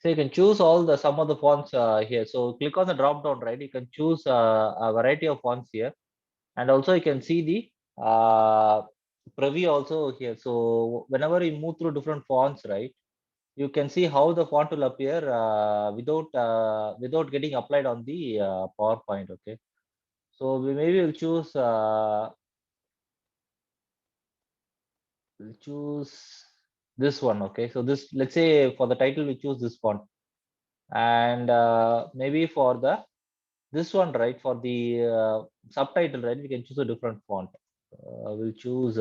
So you can choose all the some of the fonts here. So click on the drop down, right? You can choose a variety of fonts here, and also you can see the preview also here. So whenever you move through different fonts, right, you can see how the font will appear without getting applied on the PowerPoint. Okay, so we maybe will choose this one. Okay, so this, let's say for the title we choose this font, and maybe for the this one, right, for the subtitle, right, we can choose a different font. We'll choose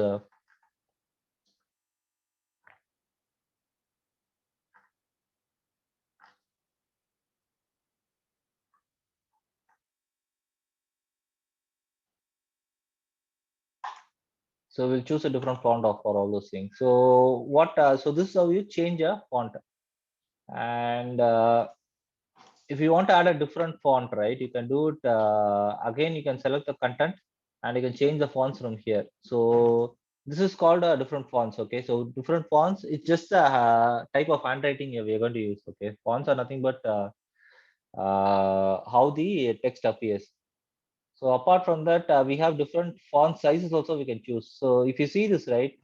so we'll choose a different font of for all those things. So what so this is how you change a font. And if you want to add a different font, right, you can do it again. You can select the content and you can change the fonts from here. So this is called a different fonts. Okay, so different fonts, it's just a type of handwriting we're going to use. Okay, fonts are nothing but how the text appears. So apart from that, we have different font sizes also we can choose. So if you see this, right,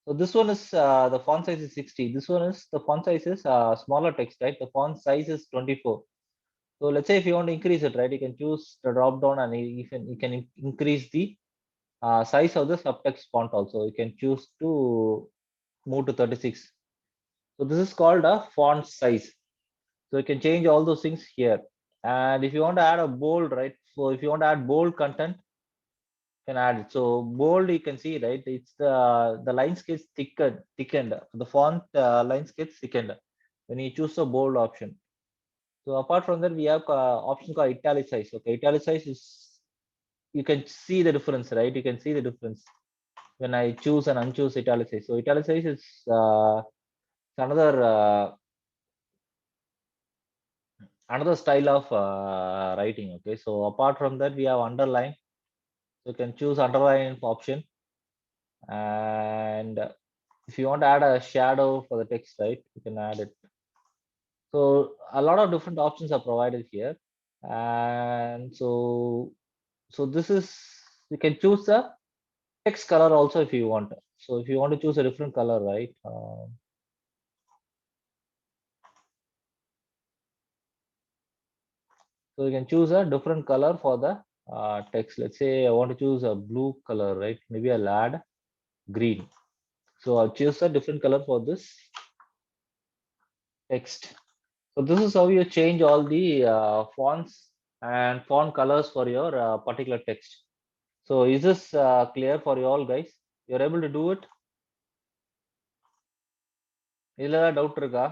so this one is the font size is 60. This one is the font size is smaller text, right? The font size is 24. So let's say if you want to increase it, right, you can choose the drop down and you can increase the size of the subtext font also. You can choose to move to 36. So this is called a font size. So you can change all those things here. And if you want to add a bold, right? So if you want to add bold content, you can add it. So bold, you can see, right? It's the lines gets thickened. The font lines gets thickened when you choose the bold option. So apart from that, we have option called italicize. Okay, italicize is, you can see the difference, right? You can see the difference when I choose and unchoose italicize. So italicize is another style of writing. Okay, so apart from that, we have underline. So you can choose underline option, and if you want to add a shadow for the text, right, you can add it. So a lot of different options are provided here, and so this is, you can choose the text color also if you want. So if you want to choose a different color, right, so you can choose a different color for the text. Let's say I want to choose a blue color, right? Maybe I'll add green. So I'll choose a different color for this text. So this is how you change all the fonts and font colors for your particular text. So is this clear for you all guys? You're able to do it? இல்ல doubt இருக்கா?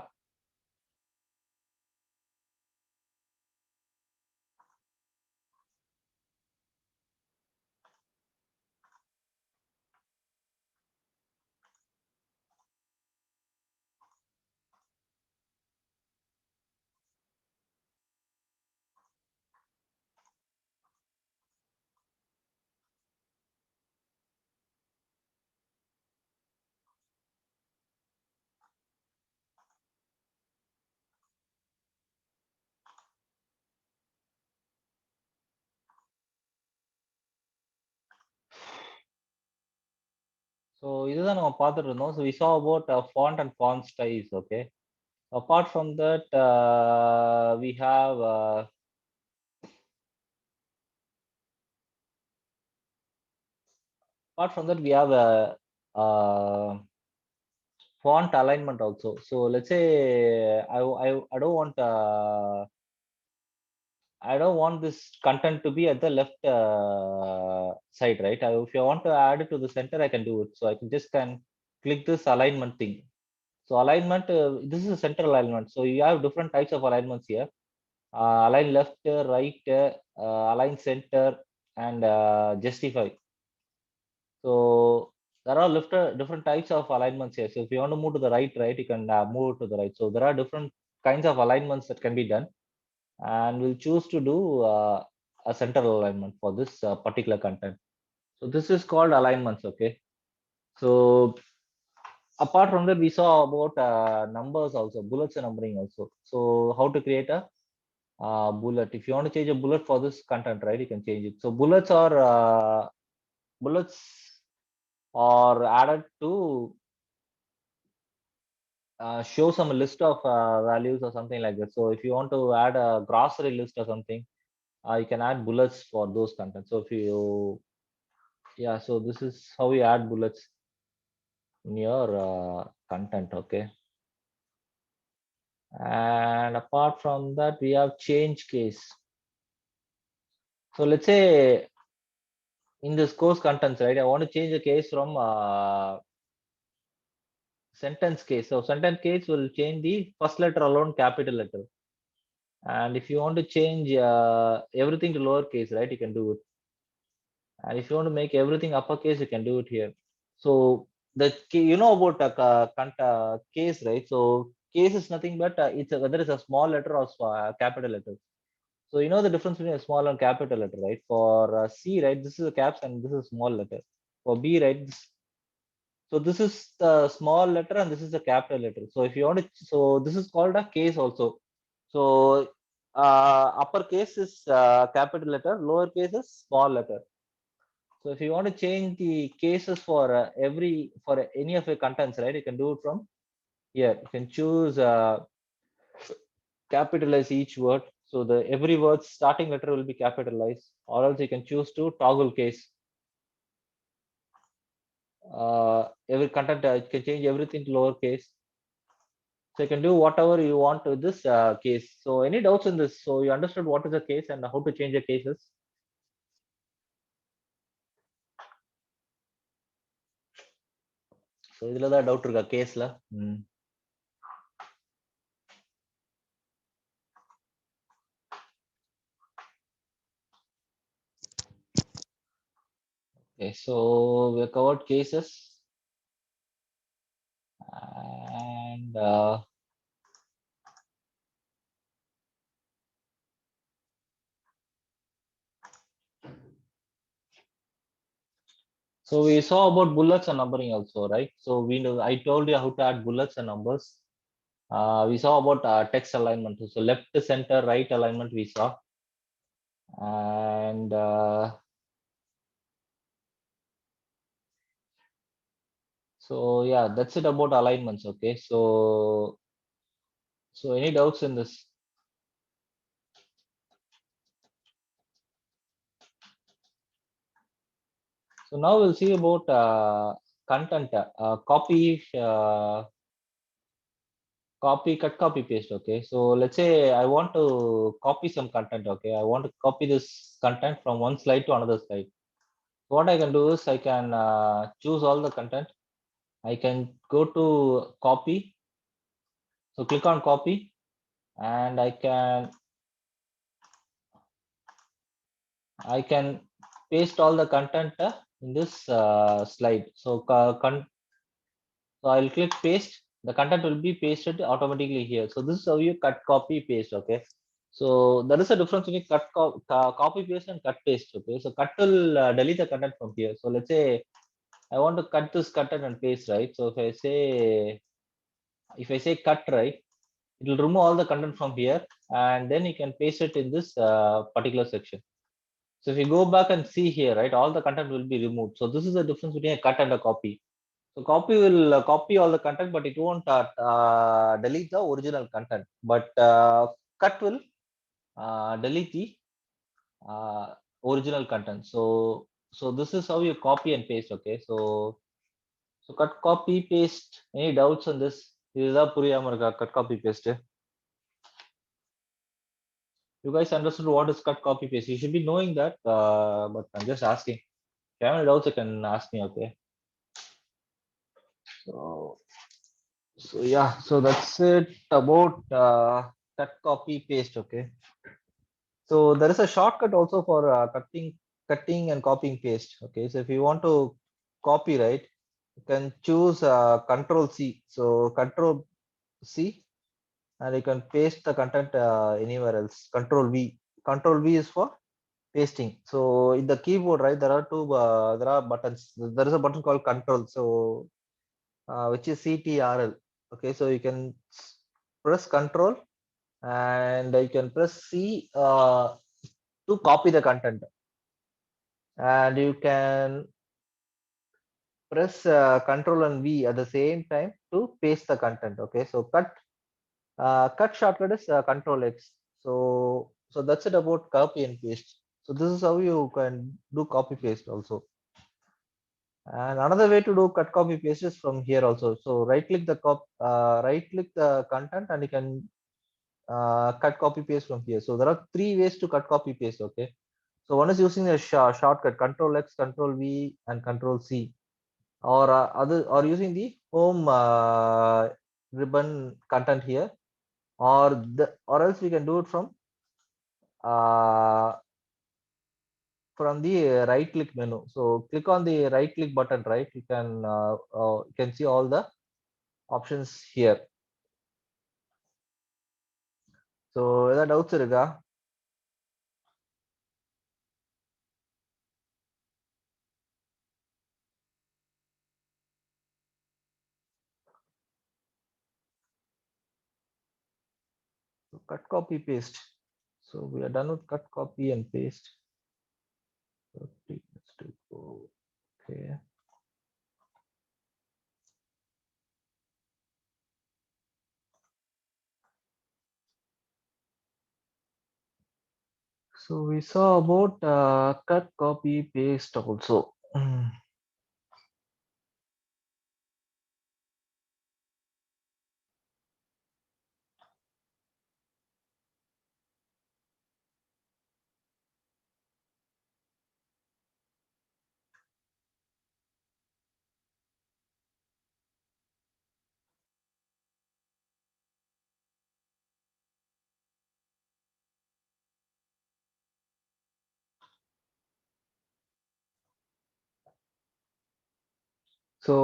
So இதுதான் நம்ம பார்த்துட்டு இருந்தோம். So we saw about font and font styles. Okay. Apart from that, we have font alignment also. So let's say I don't want this content to be at the left side, right? If I want to add it to the center, I can do it. So I can just click this alignment thing. So alignment, this is a center alignment. So you have different types of alignments here. Align left, right, align center, and justify. So there are different types of alignments here. So if you want to move to the right, you can move to the right. So there are different kinds of alignments that can be done, and we'll choose to do a central alignment for this particular content. So this is called alignments. Okay. So apart from that, we saw about numbers also, bullets and numbering also. So how to create a bullet. If you want to change a bullet for this content, right, you can change it. So bullets are added to show some list of values or something like that. So if you want to add a grocery list or something, you can add bullets for those contents. So if you, yeah, so this is how you add bullets in your content. Okay. And apart from that, we have change case. So let's say in this course contents, right, I want to change the case from sentence case. So sentence case will change the first letter alone, capital letter. And if you want to change everything to lowercase, right, you can do it. And if you want to make everything uppercase, you can do it here. So the you know about case, right? So case is nothing but whether it's a small letter or capital letter. So you know the difference between a small and capital letter, right? For C, right, this is a caps and this is a small letter. For B, right, so this is the small letter and this is the capital letter. So if you want to, so this is called a case also. So uppercase is capital letter, lower case is small letter. So if you want to change the cases for for any of your contents, right, you can do it from here. You can choose capitalize each word. So the every word starting letter will be capitalized, or else you can choose to toggle case. Every content you can change everything to lowercase. So you can do whatever you want with this case. So any doubts in this? So you understood what is a case and how to change the cases? So இதுல தான் doubt இருக்கா கேஸ்ல? Okay, so we have covered cases and so we saw about bullets and numbering also, right? So we know, I told you how to add bullets and numbers. We saw about text alignment. So left, center, right alignment we saw. And so yeah, that's it about alignments. Okay, so any doubts in this? So now we'll see about content, copy, cut, copy, paste. Okay, so let's say I want to copy some content. Okay, I want to copy this content from one slide to another slide. So what I can do is I can choose all the content. I can go to copy. So click on copy, and I can paste all the content in this slide. So so I'll click paste. The content will be pasted automatically here. So this is how you cut, copy, paste. Okay. So there is a difference between copy paste and cut paste. Okay. So cut will delete the content from here. So let's say I want to cut this content and paste, right? So if I say cut, right, it will remove all the content from here, and then you can paste it in this particular section. So if you go back and see here, right, all the content will be removed. So this is the difference between a cut and a copy. So copy will copy all the content, but it won't delete the original content. But cut will delete the original content. So this is how you copy and paste. Okay. So cut, copy, paste. Any doubts on this? இதுதான் புரியாம இருக்கா cut copy paste? You guys understood what is cut copy paste? You should be knowing that, but I'm just asking. If you have any doubts, you can ask me. Okay. So yeah, so that's it about cut, copy, paste. Okay. So there is a shortcut also for cutting and copying paste. Okay. So if you want to copy, right, you can choose Control C. So Control C, and you can paste the content anywhere else. Control V. Control V is for pasting. So in the keyboard, right, there are there are buttons. There is a button called Control. So which is CTRL. Okay, so you can press Control and you can press C to copy the content, and you can press Control and V at the same time to paste the content. Okay, so cut shortcut is Control X. So that's it about copy and paste. So this is how you can do copy paste also. And another way to do cut, copy, paste is from here also. So right click the content, and you can cut, copy, paste from here. So there are 3 ways to cut, copy, paste. Okay. So one is using a shortcut Control X, Control V, and Control C, or using the home ribbon content here, or else we can do it uh, from the right click menu. So click on the right click button, right? You can see all the options here. So ஏதாவது doubts இருக்கா? So cut, copy, paste. So we are done with cut, copy, and paste. Let's do, okay. So we saw about cut, copy, paste also. So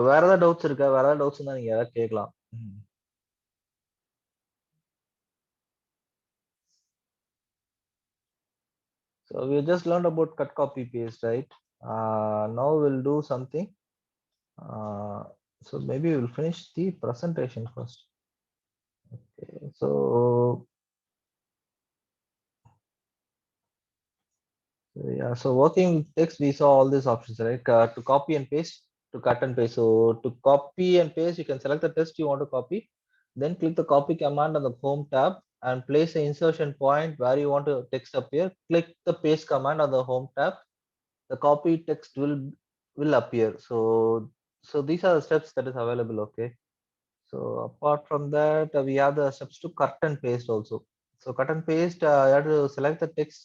வேற ஏதாவது doubts இருக்கா? வேற ஏதாவது doubts இருந்தா நீங்க ஏதாவது கேட்கலாம். So we just learned about cut, copy, paste, right? Now we'll do something. So maybe we'll finish the presentation first. Okay, so yeah, so working with text, we saw all these options, right? To copy and paste, to cut and paste. So to copy and paste, you can select the text you want to copy, then click the copy command on the home tab and place the insertion point where you want to text appear. Click the paste command on the home tab. The copy text will appear. So these are the steps that is available. Okay. So apart from that, we have the steps to cut and paste also. So cut and paste, you have to select the text,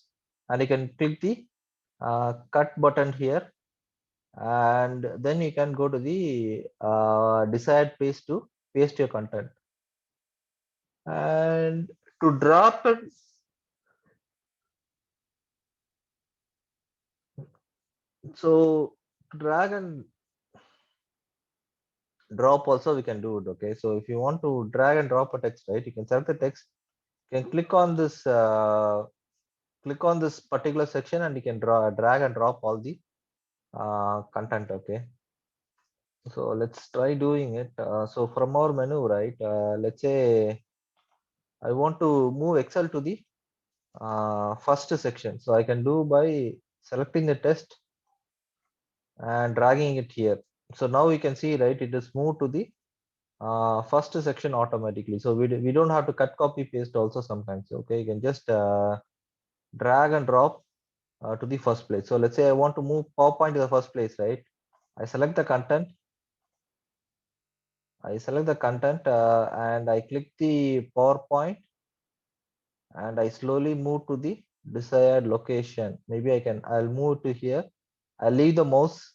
and you can click the cut button here, and then you can go to the desired place to paste your content. And to drop it, so drag and drop also we can do it. Okay, so if you want to drag and drop a text, right, you can select the text, you can click on this particular section, and you can drag and drop all the content. Okay, so let's try doing it. So from our menu, right, let's say I want to move Excel to the first section. So I can do by selecting the text and dragging it here. So now we can see, right, it is moved to the first section automatically. So we don't have to cut, copy, paste also sometimes. Okay, you can just drag and drop to the first place. So let's say I want to move PowerPoint to the first place, right? I select the content. I select the content and I click the PowerPoint and I slowly move to the desired location. Maybe I'll move to here. I'll leave the mouse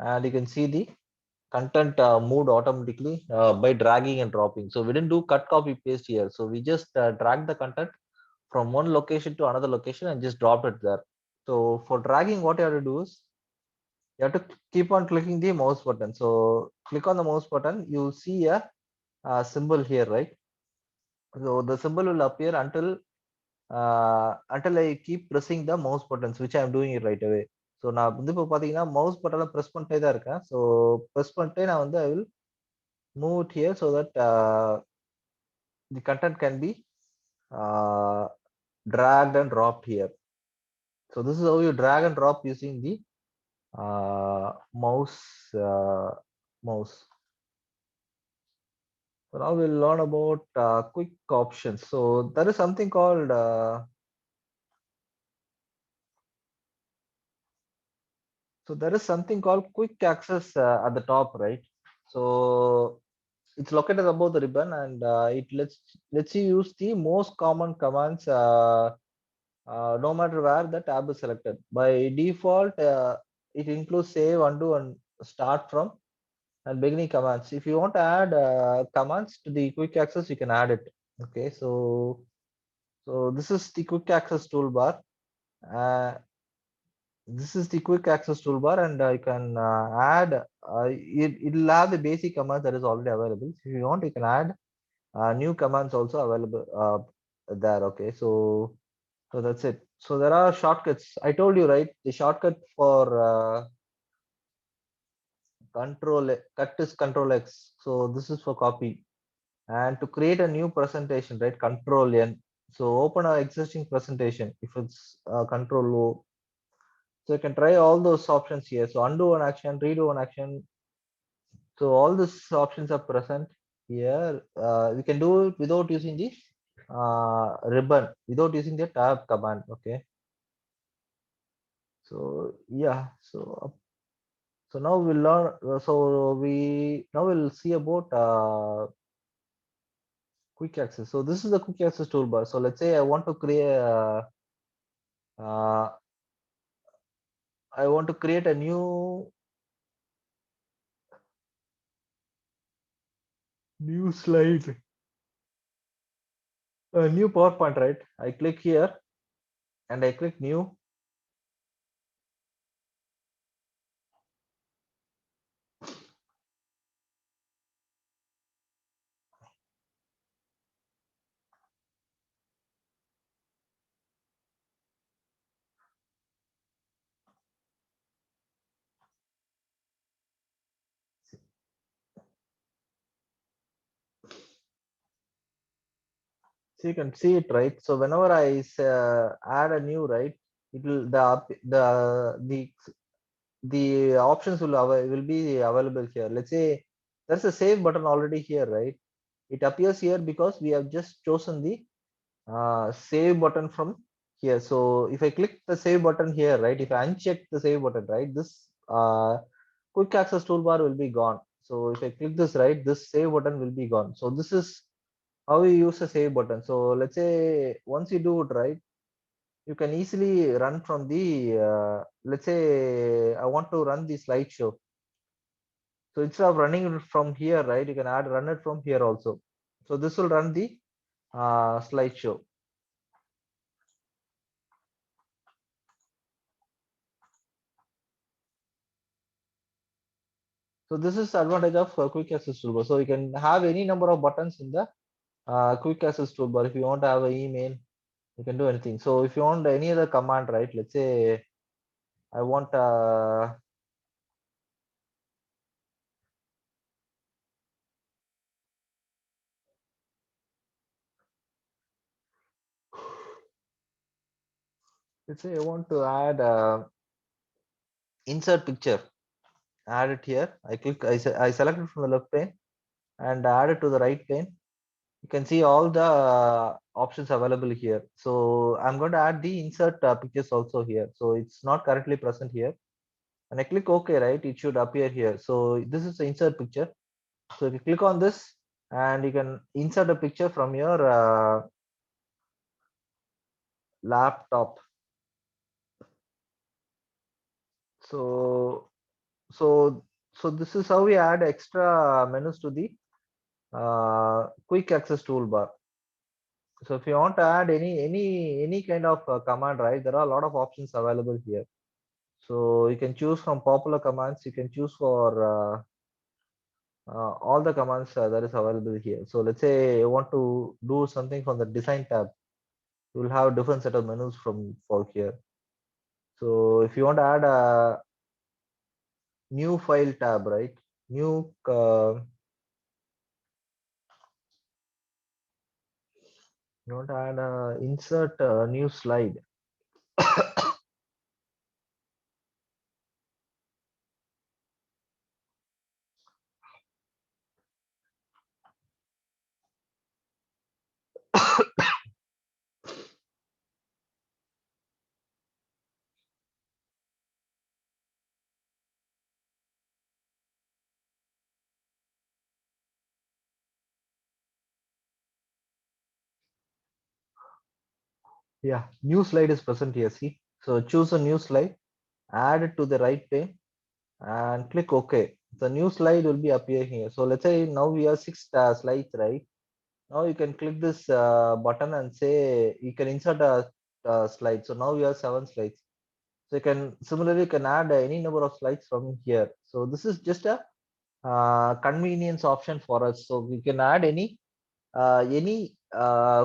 and you can see the content moved automatically by dragging and dropping. So we didn't do cut, copy, paste here. So we just drag the content from one location to another location and just dropped it there. So for dragging, what you have to do is you have to keep on clicking the mouse button. So click on the mouse button, you'll see a symbol here, right? So the symbol will appear until I keep pressing the mouse buttons, which I am doing it right away. So நான் வந்து இப்போ பாத்தீங்கன்னா mouse பட்டனை press பண்ணிட்டே தான் இருக்கேன். So press பண்ணிட்டே நான் வந்து I will move it here so that the content can be dragged and dropped here. So this is how you drag and drop using the mouse. Mouse. So now we'll learn about quick options. So there is something called quick access at the top, right? So it's located above the ribbon and it lets you use the most common commands no matter where the tab is selected. By default, it includes save, undo, and start from and beginning commands. If you want to add commands to the quick access, you can add it. Okay, so this is the quick access toolbar. Uh, this is the quick access toolbar, and you can add. It'll have the basic commands that is already available. If you want, you can add new commands also available there. Okay, so that's it. So there are shortcuts. I told you, right? The shortcut for cut is Control X. So this is for copy. And to create a new presentation, right? Control N. So open our existing presentation. If it's Control O. So you can try all those options here. So undo an action, redo an action. So all these options are present here. We can do it without using the ribbon, without using the tab command. Okay. So yeah. So now we'll learn. Now we'll see about quick access. So this is the quick access toolbar. So let's say I want to create uh, a new slide, a new PowerPoint, right? I click here and I click new. So you can see it, right? So whenever I add a new, right, it will the options will be available here. Let's say there's a save button already here, right? It appears here because we have just chosen the save button from here. So if I click the save button here, right, if I uncheck the save button, right, this quick access toolbar will be gone. So if I click this, right, this save button will be gone. So this is how you use a save button. So let's say once you do it, right, you can easily run from the let's say I want to run the slideshow. So instead of running it from here, right, you can run it from here also. So this will run the slideshow. So this is the advantage of quick access toolbar. So you can have any number of buttons in the quick access toolbar. If you want to have an email, you can do anything. So if you want any other command, right? Let's say I want let's say I want to add insert picture. add it here. I select it from the left pane and add it to the right pane. You can see all the options available here. So I'm going to add the insert pictures also here. So it's not currently present here. And I click OK, right? It should appear here. So this is the insert picture. So if you click on this and you can insert a picture from your laptop. So so so this is how we add extra menus to the quick access toolbar. So if you want to add any kind of command, right, there are a lot of options available here. So you can choose from popular commands. You can choose for all the commands that is available here. So let's say you want to do something from the design tab. You will have a different set of menus from for here. So if you want to add a new file tab, right? New you want to add a insert a new slide. Yeah, new slide is present here. See, so choose a new slide, add it to the right pane, and click OK. The new slide will be appear here. So let's say now we have 6 slides, right? Now you can click this button and say you can insert a slide. So now we have 7 slides. So you can similarly you can add any number of slides from here. So this is just a convenience option for us. So we can add any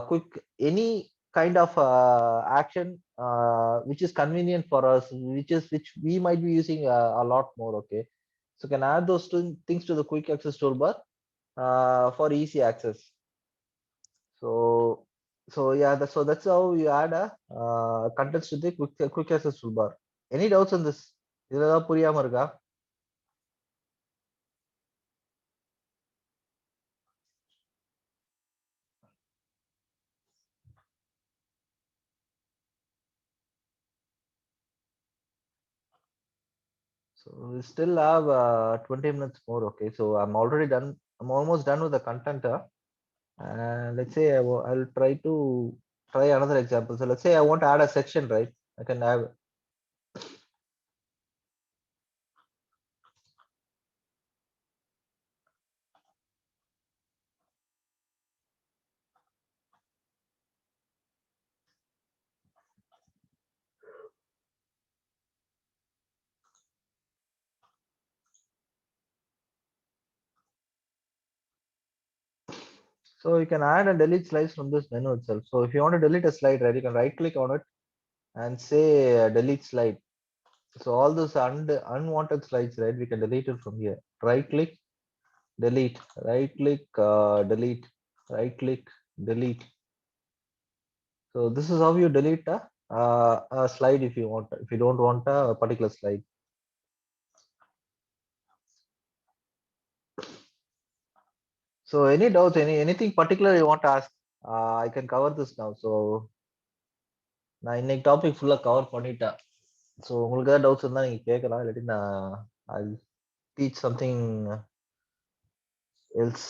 quick any kind of action which is convenient for us, which we might be using a lot more. Okay, so can add those two things to the quick access toolbar for easy access. So yeah, that's how you add a contents to the quick access toolbar. Any doubts on this? இதுல ஏதாவது புரியாம இருக்கா? So we still have 20 minutes more. Okay, so I'm already done. I'm almost done with the content. Let's say I'll try another example. So let's say I want to add a section, right? I can have. So you can add and delete slides from this menu itself. So if you want to delete a slide, right, you can right click on it and say delete slide. So all those unwanted slides, right, we can delete it from here. Right click, delete, right click, delete, right click, delete. So this is how you delete a slide if you don't want a particular slide. So any doubts, anything particular you want to ask? I can cover this now. So நான் இன்னைக்கு topic ஃபுல்லா cover பண்ணிட்டேன். So உங்களுக்கு ஏதாவது doubts இருந்தால் நீங்கள் கேட்கலாம், இல்லாட்டி நான் I teach something else.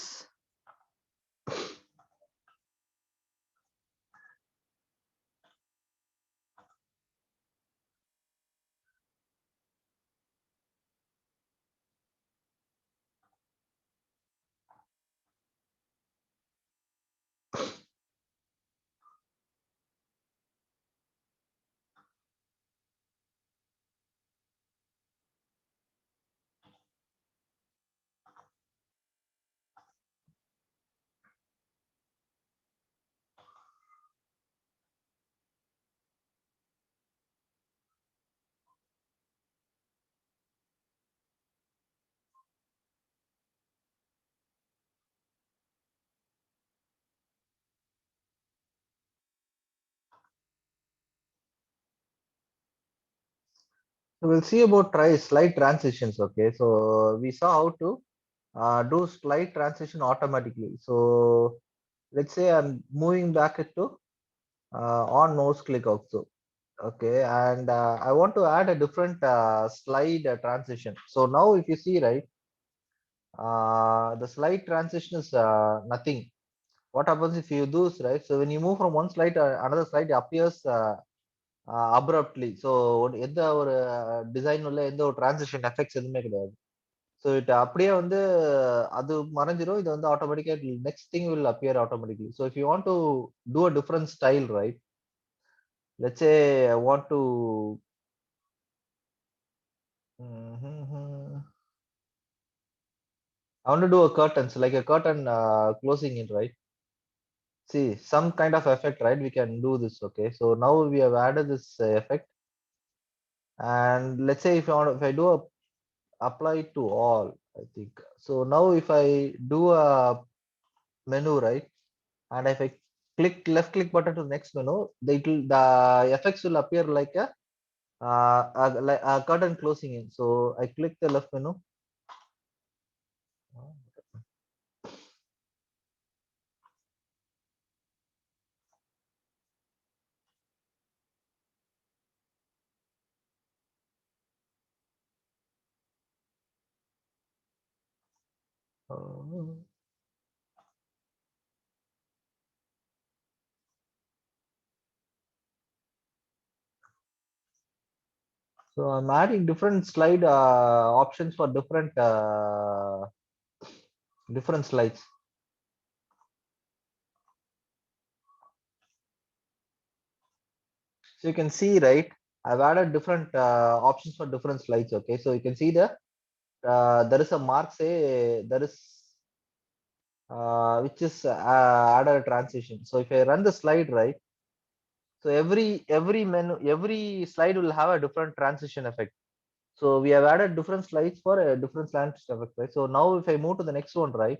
So we'll see about slide transitions. Okay, so we saw how to do slide transition automatically. So let's say I'm moving back it to on mouse click also. Okay, and I want to add a different slide transition. So now if you see, right, the slide transition is nothing. What happens if you do this, right? So when you move from one slide to another slide, it appears abruptly. So எந்த ஒரு design உள்ள எந்த ஒரு transition effects எதுவுமே கிடையாது. So it அப்படியே வந்து அது மறைஞ்சிரும். இது வந்து ஆட்டோமேட்டிக்கா next thing will appear automatically. So if you want to do a different style, right? Let's say I want to do a curtains, like a curtain closing it, right? See, some kind of effect, right? We can do this. Okay, so now we have added this effect, and let's say if I do a apply to all, I think so. Now if I do a menu, right, and if I click left click button to the next menu, the effects will appear like a curtain closing in. So I click the left menu. So I'm adding different slide options for different different slides. So you can see, right, I've added different options for different slides. Okay, so you can see the there is a mark, say there is which is added a transition. So if I run the slide, right, so every menu, every slide will have a different transition effect. So we have added different slides for a different transition effect, right? So now if I move to the next one, right,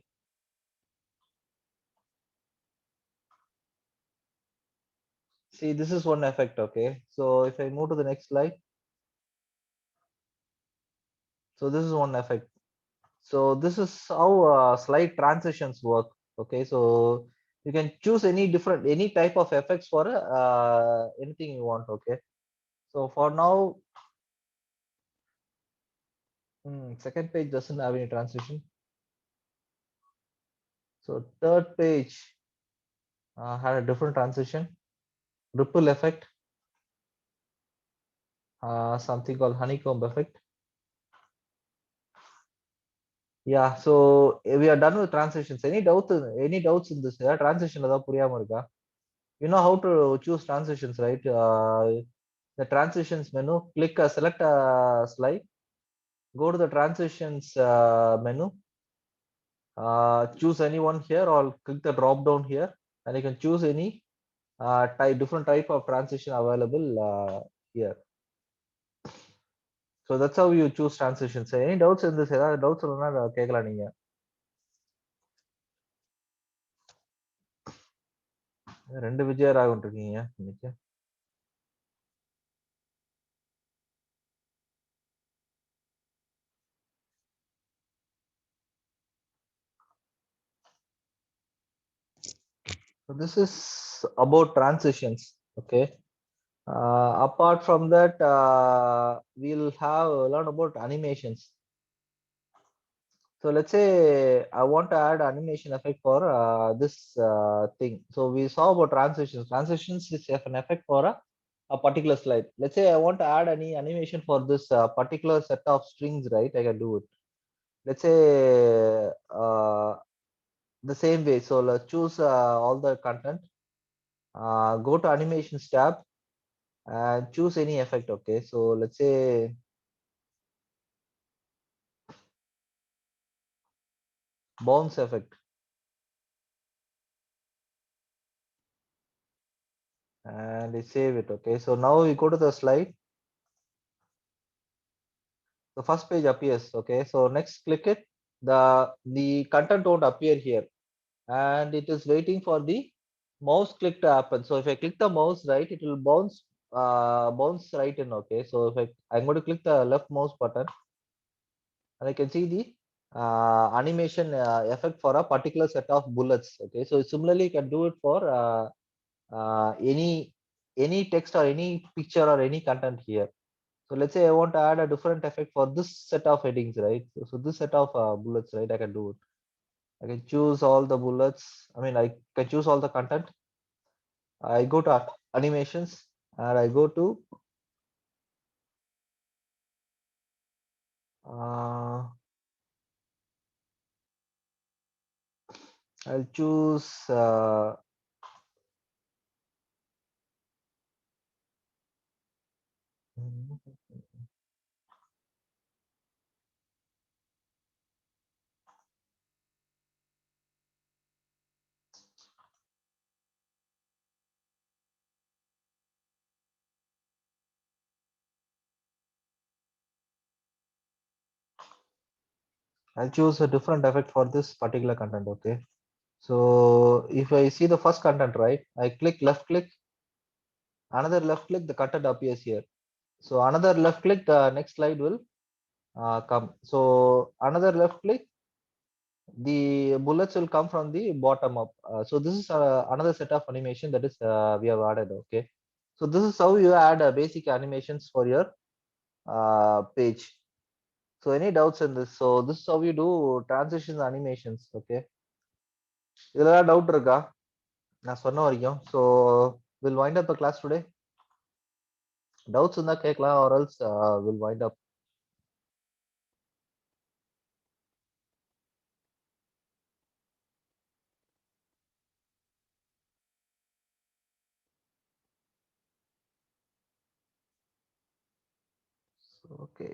see, this is one effect. Okay, so if I move to the next slide, so this is one effect. So this is how slide transitions work. Okay, so you can choose any type of effects for anything you want. Okay, so for now, second page doesn't have any transition. So third page had a different transition, ripple effect, something called honeycomb effect. Yeah, so we are done with transitions. Any doubts in this transition? You know how to choose transitions, right? The transitions menu, click select a slide, go to the transitions menu, choose anyone here, or click the drop down here, and you can choose any different type of transition available here. So that's how you choose transitions. Any doubts in this? Doubts கேட்கலாம் நீங்க. ரெண்டு விஜயராகவன் இருக்கீங்க இன்னைக்கு. So this is about transitions. Okay. Apart from that, we'll have learn about animations. So let's say I want to add animation effect for this thing. So we saw about transitions. Transitions is an effect for a particular slide. Let's say I want to add any animation for this particular set of strings, right? I can do it. Let's say the same way. So let's choose all the content. Go to animations tab and choose any effect. Okay, so let's say bounce effect, and we save it. Okay, so now we go to the slide. The first page appears. Okay, so next click it. The content won't appear here, and it is waiting for the mouse click to happen. So if I click the mouse, right, it will bounce bounce right in. Okay, so if I'm going to click the left mouse button, and I can see the animation effect for a particular set of bullets. Okay, so similarly you can do it for any text or any picture or any content here. So let's say I want to add a different effect for this set of headings, right? So this set of bullets, right? I can do it. I can choose all the bullets. I mean, I can choose all the content. I go to animations and I go to I'll choose I'll choose a different effect for this particular content. Okay. So if I see the first content, right, I click left click, another left click, the content appears here. So another left click, the next slide will come. So another left click, the bullets will come from the bottom up. So this is another set of animation that is we have added. Okay. So this is how you add basic animations for your page. So any doubts in this? So this is how you do transitions animations. Okay. இதுல ஏதாவது doubt இருக்கா நான் சொன்ன வரைக்கும்? So we'll wind up the class today. Doubts இருந்தா கேட்கலாம், or else we'll wind up. Okay.